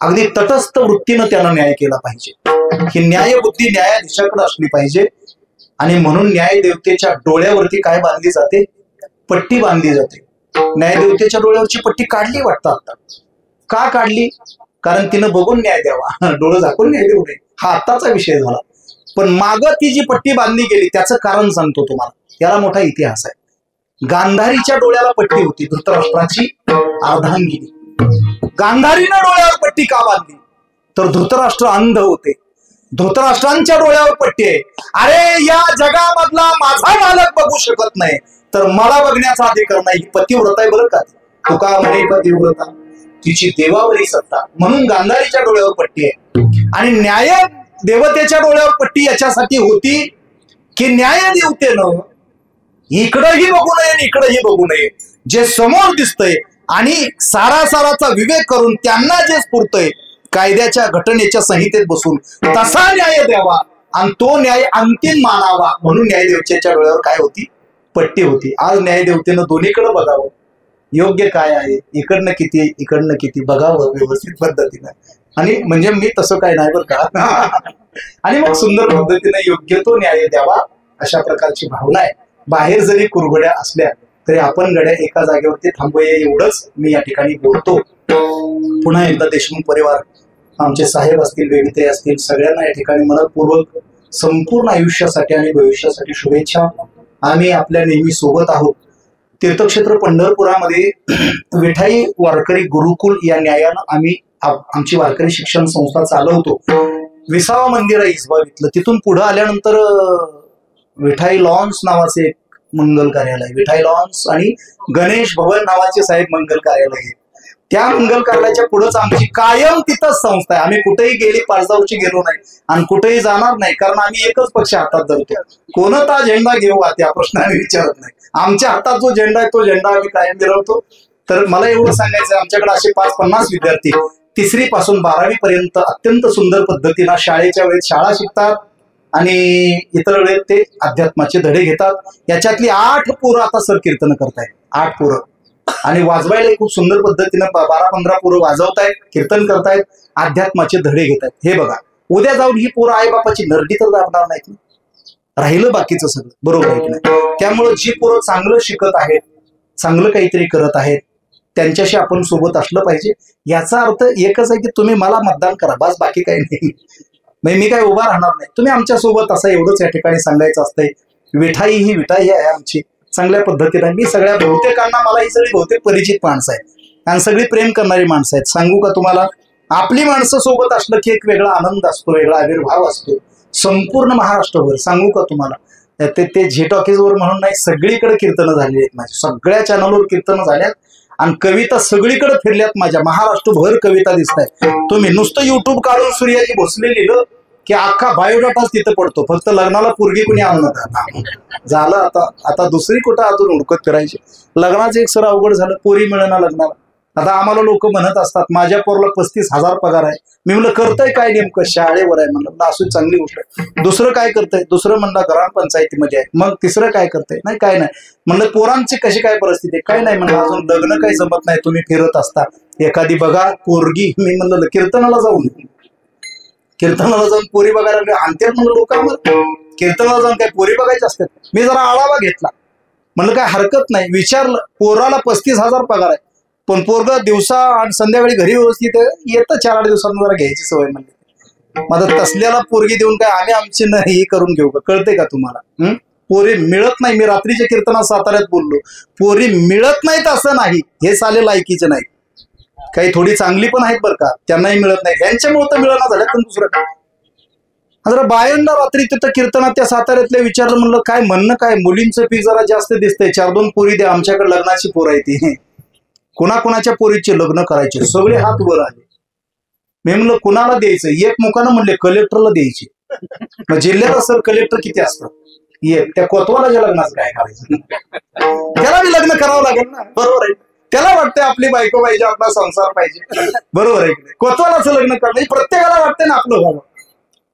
Speaker 1: अगदी तटस्थ वृत्तीनं त्यानं न्याय केला पाहिजे. ही न्यायबुद्धी न्यायाधीशाकडे असली पाहिजे. आणि म्हणून न्यायदेवतेच्या डोळ्यावरती काय बांधली जाते? पट्टी बांधली जाते. न्यायदेवतेच्या डोळ्यावरची पट्टी काढली वाटतं आता. का काढली? कारण तिनं बघून न्याय द्यावा, डोळं झाकून न्याय देऊ नये, हा आत्ताचा विषय झाला. पण माग ती जी पट्टी बांधली गेली त्याचं कारण सांगतो तुम्हाला. याला मोठा इतिहास आहे. गांधारीच्या डोळ्याला पट्टी होती, धृतराष्ट्राची अर्धांगिनी. गांधारीनं डोळ्यावर पट्टी का बांधली? तर धृतराष्ट्र अंध होते. धृतराष्ट्रांच्या डोळ्यावर पट्टी आहे. अरे या जगामधला माझा मालक बघू शकत नाही तर मला बघण्याचा अधिकार नाही. ही पतिव्रता आहे बरं का. तुका म्हणे पतिव्रता तिची देवावरी सत्ता. म्हणून गांधारीच्या डोळ्यावर पट्टी आहे. आणि न्याय देवतेच्या डोळ्यावर पट्टी याच्यासाठी होती की न्याय देवतेनं इकडंही बघू नये आणि इकडंही बघू नये. जे समोर दिसतंय आणि सारासाराचा विवेक करून त्यांना जे स्फुरतंय कायद्याच्या घटनेच्या संहितेत बसून तसा न्याय द्यावा आणि तो न्याय अंतिम मानावा. म्हणून न्यायदेवतेच्या डोळ्यावर काय होती? पट्टी होती. आज न्यायदेवतेनं दोन्हीकडे बघावं. योग्य काय आहे, इकडनं किती इकडनं किती बघावं व्यवस्थित पद्धतीनं. आणि म्हणजे मी तसं काय नाही बरं का. आणि मग सुंदर पद्धतीने योग्य तो न्याय द्यावा अशा प्रकारची भावना आहे. बाहेर जरी कुरघड्या असल्या तरी आपण गड्या एका जागेवरती थांबूया एवढंच मी या ठिकाणी बोलतो. पुन्हा एकदा देशमुख परिवार, आमचे साहेब असतील, बेबीताई असतील, सगळ्यांना या ठिकाणी मनपूर्वक संपूर्ण आयुष्यासाठी आणि भविष्यासाठी शुभेच्छा. आम्ही आपल्या नेहमी सोबत आहोत. तीर्थक्षेत्र पंढरपुरामध्ये विठाई वारकरी गुरुकुल या न्यायानं आम्ही आमची वारकरी शिक्षण संस्था चालवतो. 20वा मंदिर आहे इसबावीतलं. तिथून पुढे आल्यानंतर विठाई लॉन्स नावाचे एक मंगल कार्यालय, विठाई लॉन्स आणि गणेश भवन नावाचे साहेब मंगल कार्यालय आहे. त्या मंगल कार्यालयाच्या पुढेच आमची कायम तिथंच संस्था आहे. आम्ही कुठेही गेली 5-10 वर्षी गेलो नाही आणि कुठेही जाणार नाही. कारण आम्ही एकच पक्ष हातात धरतो. कोणता झेंडा घेऊ त्या प्रश्न आम्ही विचारत नाही. आमच्या हातात जो झेंडा आहे तो झेंडा आम्ही कायम मिरवतो. तर मला एवढं सांगायचं, आमच्याकडे असे 5-50 विद्यार्थी 3री पासून 12वी पर्यंत अत्यंत सुंदर पद्धतीनं शाळेच्या वेळेत शाळा शिकतात आणि इतर वेळेत ते अध्यात्माचे धडे घेतात. याच्यातली 8 पोरं आता सर कीर्तन करतायत. 8 पोरं. आणि वाजवायला खूप सुंदर पद्धतीनं 12-15 पोरं वाजवतायत, कीर्तन करतायत, अध्यात्माचे धडे घेतायत. हे बघा, उद्या जाऊन ही पोरं आई बापाची नरडी तर दाबणार नाहीत, राहिलं बाकीचं सगळं. बरोबर आहे की नाही? त्यामुळं जी पोरं चांगलं शिकत आहेत, चांगलं काहीतरी करत आहेत, त्यांच्याशी आपण सोबत असलं पाहिजे. याचा अर्थ एकच आहे की तुम्ही मला मतदान करा, बस, बाकी काही नाही. मी काय उभा राहणार नाही, तुम्ही आमच्या सोबत असं एवढंच या ठिकाणी सांगायचं असतंय. विठाई ही विठाई आहे आमची, चांगल्या पद्धतीने. मी सगळ्या बहुतेकांना, मला ही सगळी बहुतेक परिचित माणसं आहेत आणि सगळी प्रेम करणारी माणसं आहेत. सांगू का तुम्हाला, आपली माणसं सोबत असलं की एक वेगळा आनंद असतो, वेगळा आविर्भाव असतो. संपूर्ण महाराष्ट्रभर सांगू का तुम्हाला, ते झी टॉकीजवर म्हणून नाही, सगळीकडे कीर्तनं झालेली आहेत माझी. सगळ्या चॅनलवर कीर्तनं झाल्यात आणि कविता सगळीकडे फिरल्यात माझ्या. महाराष्ट्रभर कविता दिसत आहेत. तुम्ही नुसतं युट्यूब काढून सूर्याजी भोसले लिहिलं की अख्खा बायोडाटाच तिथं पडतो. फक्त लग्नाला पोरगी कुणी आणू नका झालं. आता दुसरी कुठं अजून हुडकत फिरायची. लग्नाचं एक सर अवघड झालं, पोरी मिळेना लग्नाला. आता आम्हाला लोक म्हणत असतात माझ्या पोरला 35,000 पगार आहे. मी म्हणलं करतंय काय नेमकं? शाळेवर आहे. म्हणलं असू चांगली गोष्ट आहे. दुसरं काय करतंय? दुसरं म्हणलं ग्रामपंचायतीमध्ये आहे. मग तिसरं काय करतंय? नाही काय नाही. म्हणलं पोरांची कशी काय परिस्थिती? काय नाही. म्हणलं अजून लग्न काही जमत नाही, तुम्ही फिरत असता एखादी बघा पोरगी. मी म्हणलं कीर्तनाला जाऊन कीर्तनाला जाऊन पोरी बघायला आणते म्हणलं लोक आम्हाला कीर्तनाला जाऊन काय पोरी बघायचे असतात. मी जरा आढावा घेतला, म्हणलं काय हरकत नाही. विचारलं, पोराला 35,000 पगार आहे, पण पोरग दिवसा आणि संध्याकाळी घरी व्यवस्थित येतं 4-8 दिवसांना जरा घ्यायची सवय म्हणली. माझं तसल्याला पोरगी देऊन काय आम्ही आमची नाही करून घेऊ का? कळतंय का तुम्हाला? पोरी मिळत नाही. मी रात्रीच्या कीर्तनात साताऱ्यात बोललो, पोरी मिळत नाहीत असं नाही, हे साले लायकीचे नाही. काही थोडी चांगली पण आहेत बरं का, त्यांनाही मिळत नाही. यांच्यामुळे तर मिळणार झाल्यात, पण दुसरं काय. जरा बायांना रात्री तिथं कीर्तनात त्या साताऱ्यातल्या विचारलं, म्हणलं काय म्हणणं काय, मुलींचं पीक जरा जास्त दिसतंय, 4-2 पोरी द्या, आमच्याकडे लग्नाची पोर आहे ती. कुणाकुणाच्या पोरीचे लग्न करायचे, सगळे हात वर आले. मी म्हणलं कुणाला द्यायचं? एक मुखानं म्हणले कलेक्टरला द्यायचे. मग जिल्ह्याला सर कलेक्टर किती असतात? एक. त्या कोतवालाच्या लग्नाचं काय करायचं? त्याला बी लग्न करावं लागेल ना, बरोबर आहे. त्याला वाटतंय आपली बायको पाहिजे, आपला संसार पाहिजे, बरोबर आहे. कोतवालाचं लग्न करणं प्रत्येकाला वाटतंय ना आपलं व्हावं.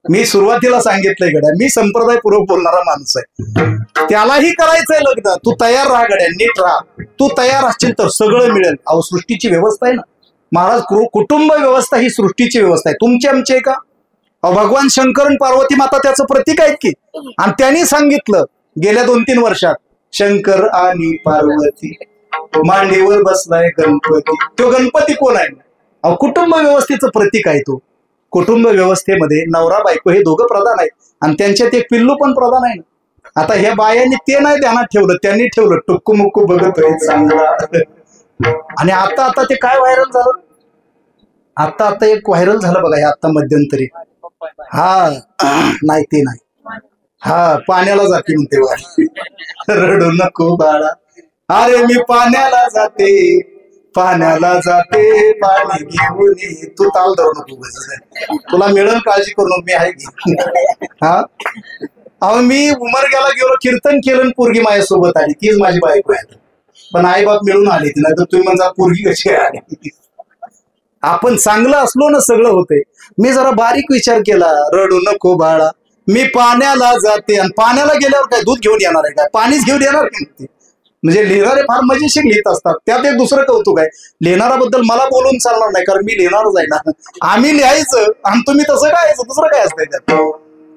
Speaker 1: मी सुरुवातीला सांगितलंय गड्या, मी संप्रदायपूर्वक बोलणारा माणूस आहे. त्यालाही करायचंय लग्न, तू तयार राहा गड्या, नीट राहा. तू तयार असशील तर सगळं मिळेल. अहो सृष्टीची व्यवस्था आहे ना महाराज, कुटुंब व्यवस्था ही सृष्टीची व्यवस्था आहे. तुमची आमची आहे का? भगवान शंकर आणि पार्वती माता त्याचं प्रतीक आहेत की. आणि त्यांनी सांगितलं गेल्या 2-3 वर्षात, शंकर आणि पार्वती मांडीवर बसलाय गणपती. तो गणपती कोण आहे? अहो कुटुंब व्यवस्थेचं प्रतीक आहे तो. कुटुंब व्यवस्थेमध्ये नवरा बायको हे दोघं प्रधान आहेत, आणि त्यांच्यात एक पिल्लू पण प्रधान आहे ना. आता ह्या बायांनी ते नाही ध्यानात ठेवलं, त्यांनी ठेवलं टुक्कू मुक्कू बघतोय चांगला. आणि आता ते काय व्हायरल झालं? आता एक व्हायरल झालं बघा, हे आता मध्यंतरी. हा नाही ते नाही, हा पाण्याला जाते म्हणते, रडू नको बाळा, अरे मी पाण्याला जाते, पाण्याला जाते, पाणी घेऊन ये. तू ताल धरू नको, तुला मिळेल, काळजी करू नको, मी आहे की. हा अहो मी उमरग्याला गेलो, कीर्तन केलं, पोरगी माझ्यासोबत आली, तीच माझी बायको आहे. पण आई बाप मिळून आली, नाही तर तुम्ही म्हणता पोरगी कशी आली. आपण चांगलं असलो ना सगळं होते. मी जरा बारीक विचार केला, रडू नको बाळा, मी पाण्याला जाते. आणि पाण्याला गेल्यावर काय दूध घेऊन येणार आहे काय? पाणीच घेऊन येणार नाही. म्हणजे लिहिणारे फार मजेशीर लिहित असतात. त्यात एक दुसरं कौतुक आहे, लिहिणाराबद्दल मला बोलून चालणार नाही, कारण मी लिहिणारच आहे ना. आम्ही लिहायचं आणि तुम्ही तसं काय, दुसरं काय असतंय त्यात.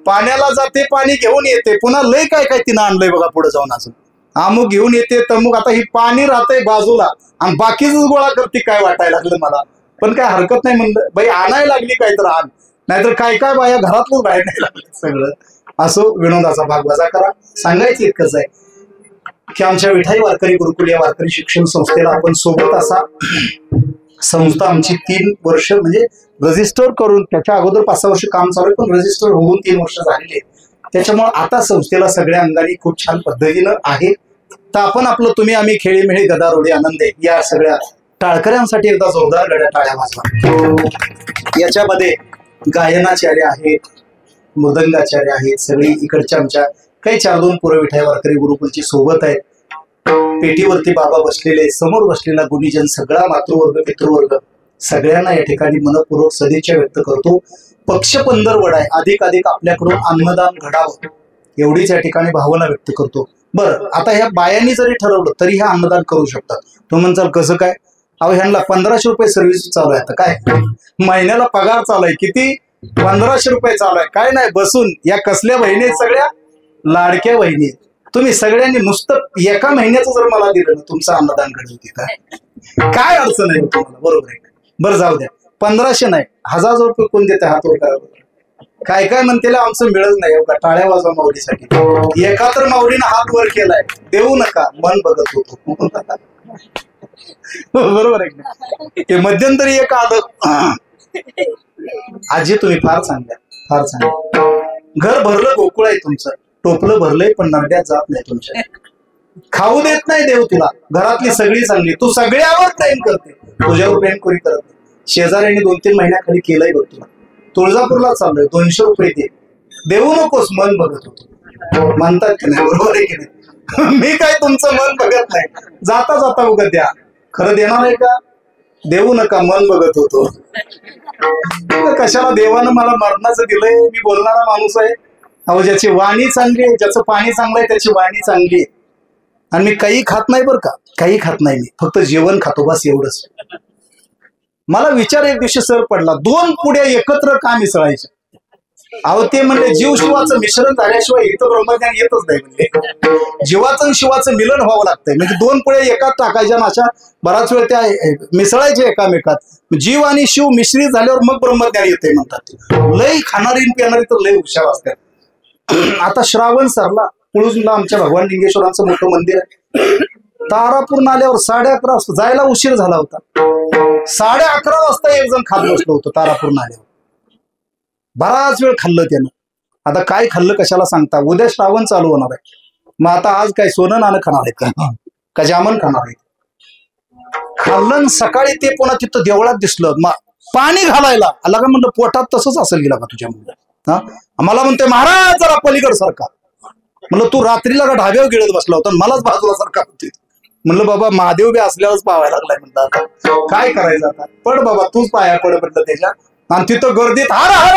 Speaker 1: पाण्याला जाते, पाणी घेऊन येते, पुन्हा लय काय काय तिनं आणलंय बघा पुढे जाऊन. अजून अमुक घेऊन येते, तमुक. आता ही पाणी राहतंय बाजूला आणि बाकीच गोळा करते, काय वाटायला लागलं मला. पण काय हरकत नाही म्हणलं, बाई आणायला लागली काय तर आण, नाहीतर काय काय बाया घरातलं बाहेर नाही लागलं सगळं. असो, विनोदाचा भाग वजा करा. सांगायचं इतकंच आहे की आमच्या विठाई वारकरी गुरुकुल या वारकरी शिक्षण संस्थेला आपण सोबत असा, संस्था आमची 3 वर्ष म्हणजे रजिस्टर करून, त्याच्या अगोदर 5-6 वर्ष काम चालू आहे, पण रजिस्टर होऊन 3 वर्ष झालेले. त्याच्यामुळे आता संस्थेला सगळ्या अंगाने खूप छान पद्धतीनं आहे. तर आपण आपलं तुम्ही आम्ही खेळीमेळी गदारोडे आनंदे या सगळ्या टाळकऱ्यांसाठी एकदा जोरदार गड्या टाळ्या वाजवा. याच्यामध्ये गायनाचार्य आहेत, मृदंगाचार्य आहेत, सगळी इकडच्या आमच्या काही 4-2 पोरं विठाई वारकरी गुरुकुलची सोबत आहेत. पेटीवरती बाबा बसलेले, समोर बसलेला गुणीजन, सगळा मातृवर्ग पितृवर्ग, सगळ्यांना या ठिकाणी मनपूर्वक सदिच्छा व्यक्त करतो. पक्ष पंधरवडा आहे, अधिक आपल्याकडून अन्नदान घडावं एवढीच या ठिकाणी भावना व्यक्त करतो. बरं, आता ह्या बायांनी जरी ठरवलं तरी ह्या अन्नदान करू शकतात. तुम्ही म्हणसाल कसं काय? अहो ह्यांना 1500 रुपये सर्व्हिस चालू आहे. आता काय महिन्याला पगार चालू आहे, किती? 1500 रुपये चालू आहे. काय नाही, बसून या कसल्या बहिणी आहेत, सगळ्या लाडक्या बहिणी. तुम्ही सगळ्यांनी नुसतं एका महिन्याचं जर मला दिलं ना, तुमचं अन्नदान घडवते, काय अडचण आहे तुम्हाला? बरोबर आहे. बरं जाऊ द्या, 1500 नाही, 1000 रुपये कोण देते हात वर करा. काय काय म्हणते आमचं मिळत नाही. टाळ्या वाजवा माऊलीसाठी. एका तर माऊलीनं हात वर केलाय, देऊ नका, मन बघत होतो. बरोबर आहे ना? ते मध्यंतरी एक आलं, आजी तुम्ही फार चांगल्या, फार चांगल्या. घर भरलं गोकुळ आहे तुमचं, टोपलं भरलंय पण नरड्यात जात नाही तुमच्या. खाऊ देत नाही देव तुला, घरातली सगळी चांगली, तू सगळ्यावर प्रेम करते, तुझ्यावर प्रेम कोणी करत नाही. शेजाऱ्यांनी 2-3 महिन्याखाली केलंय बघ तुला. तुळजापूरला चाललोय, 200 रुपये दे, देऊ नकोस, मन बघत होतो म्हणतात की नाही? बरोबर आहे की नाही? मी काय तुमचं मन बघत नाही, जाता जाता उगत द्या. खरं देणार आहे का? देऊ नका, मन बघत होतो. कशाला देवानं मला मरणाचं दिलंय? मी बोलणारा माणूस आहे. अहो ज्याची वाणी चांगली आहे, ज्याचं पाणी चांगलं आहे, त्याची वाणी चांगली आहे. आणि मी काही खात नाही बरं का, काही खात नाही, मी फक्त जेवण खातो, बस एवढंच. मला विचार एक दिवशी सर पडला, 2 पुड्या एकत्र का मिसळायच्या? अहो ते म्हणले जीव शिवाचं मिश्रण झाल्याशिवाय इथं ब्रह्मज्ञान येतच नाही म्हणले. जीवाचं आणि शिवाचं मिलन व्हावं लागतंय. म्हणजे दोन पुढे एकात टाकायच्या ना अशा बराच वेळ त्या मिसळायचे एकामेकात. जीव आणि शिव मिश्रित झाल्यावर मग ब्रह्मज्ञान येते म्हणतात. लय खाणारी पिणारी तर लय हुशार असतात. आता श्रावण सरला, पुळूजला आमच्या भगवान लिंगेश्वरांचं मोठं मंदिर आहे. तारापूर आल्यावर 11:30 वाजता जायला उशीर झाला होता. 11:30 वाजता एक जण खात बसलो होतो तारापूर आल्यावर. बराच वेळ खाल्लं त्यानं. आता काय खाल्लं कशाला सांगता. उद्या श्रावण चालू होणार आहे. मग आता आज काय सोनं नाणं खाणार आहेत का जामन खाणार आहेत. खाल्लं सकाळी ते पुन्हा तिथं देवळात दिसलं. मग पाणी घालायला आला का म्हणलं पोटात तसंच असेल गेला का तुझ्या मुलं. हा मला म्हणते महाराज जरा पलीकड सारखा. म्हणलं तू रात्रीला का ढाब्यावर गिळत बसला होता मलाच बाजूला सारखा होती. म्हणलं बाबा महादेव बी असल्यावरच पावायला लागलाय. म्हणलं आता काय करायचं. आता पड बाबा तूच पाया पड म्हटलं त्याच्या. आणि तिथं गर्दीत हर हर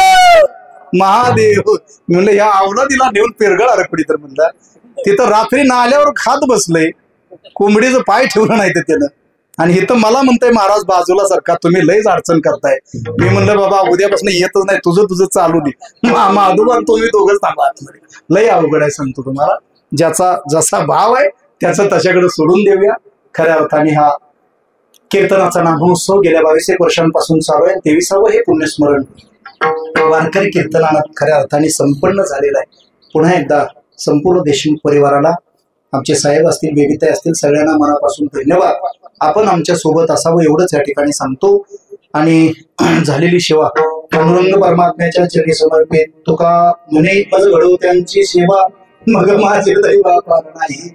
Speaker 1: महादेव. म्हणलं या अवलादीला नेऊन पेरगळ अरे तर म्हणलं. तिथं रात्री नाल्यावर खात बसलंय. कोंबडीचं पाय ठेवलं नाही तर त्यानं. आणि इथं मला म्हणतंय महाराज बाजूला सारखा तुम्ही लयच अडचण करताय. मी म्हणलं बाबा उद्यापासून येतच नाही तुझं चालू दे. माधुबान तुम्ही दोघंच थांबा. लय अवघड आहे सांगतो तुम्हाला. ज्याचा जसा भाव आहे त्याचं त्याच्याकडे सोडून देऊया. खऱ्या अर्थाने हा कीर्तनाचा नामोत्सव गेल्या 22 वर्षांपासून चालू आहे. 23वे हे पुण्यस्मरण वारकरी कीर्तनानं खऱ्या अर्थाने संपन्न झालेलं आहे. पुन्हा एकदा संपूर्ण देशमुख परिवाराला, आमचे साहेब असतील, बेबीताई असतील, सगळ्यांना मनापासून धन्यवाद. आपण आमच्या सोबत असावं एवढंच या ठिकाणी सांगतो. आणि झालेली सेवा पांडुरंग परमात्म्याच्या चरणी समर्पित. तुका म्हणे मज घडो त्यांची सेवा मग माझे दैवा नाही.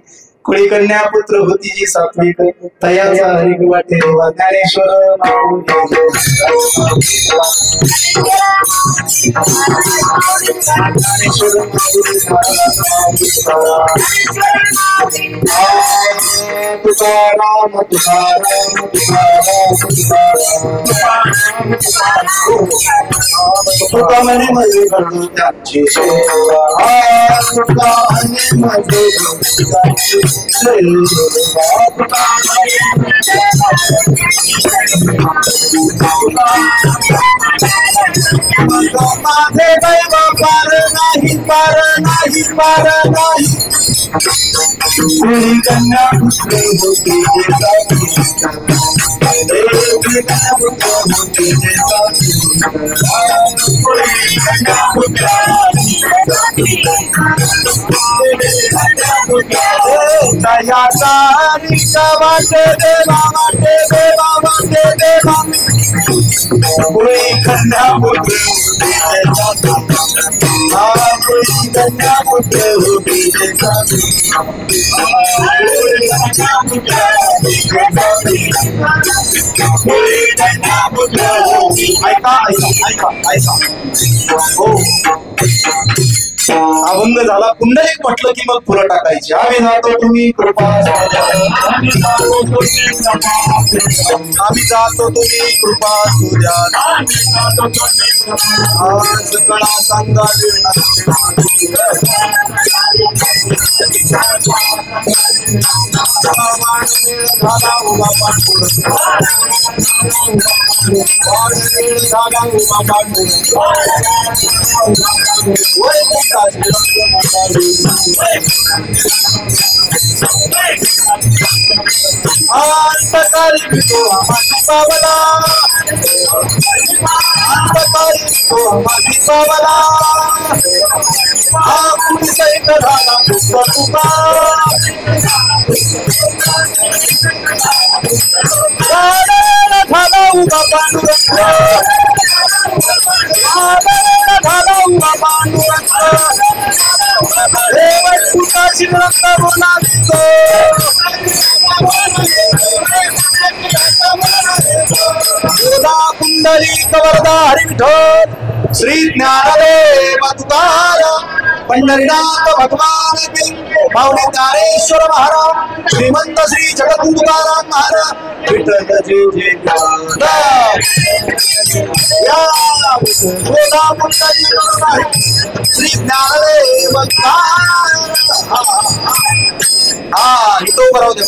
Speaker 1: कुळी कन्या पुत्र होती जी सात्विक तयाचा हरिक वाटे ज्ञानेश्वर तुकाराम तुका म्हणे मध्ये घडू त्यांची सेवा तुका म्हणे मध्ये माझे दैव पार नाही पार नाही पार नाही. कन्या पुत्र होती अभंग झाला. पुंडलिक म्हटलं की मग फुलं टाकायची. आम्ही जातो तुम्ही कृपा आम्ही जातो तुम्ही कृपा सुद्या सगळा सांगा पुंडलिक वरदा हरी विठ्ठल श्री ज्ञानदेव तुकाराम पंढरीनाथ भगवान की माऊली ज्ञानेश्वर महाराज श्रीमंत श्री जगद्गुरु तुकाराम महाराज विठ्ठल जय श्री ज्ञानदेव हा इतो बरोबर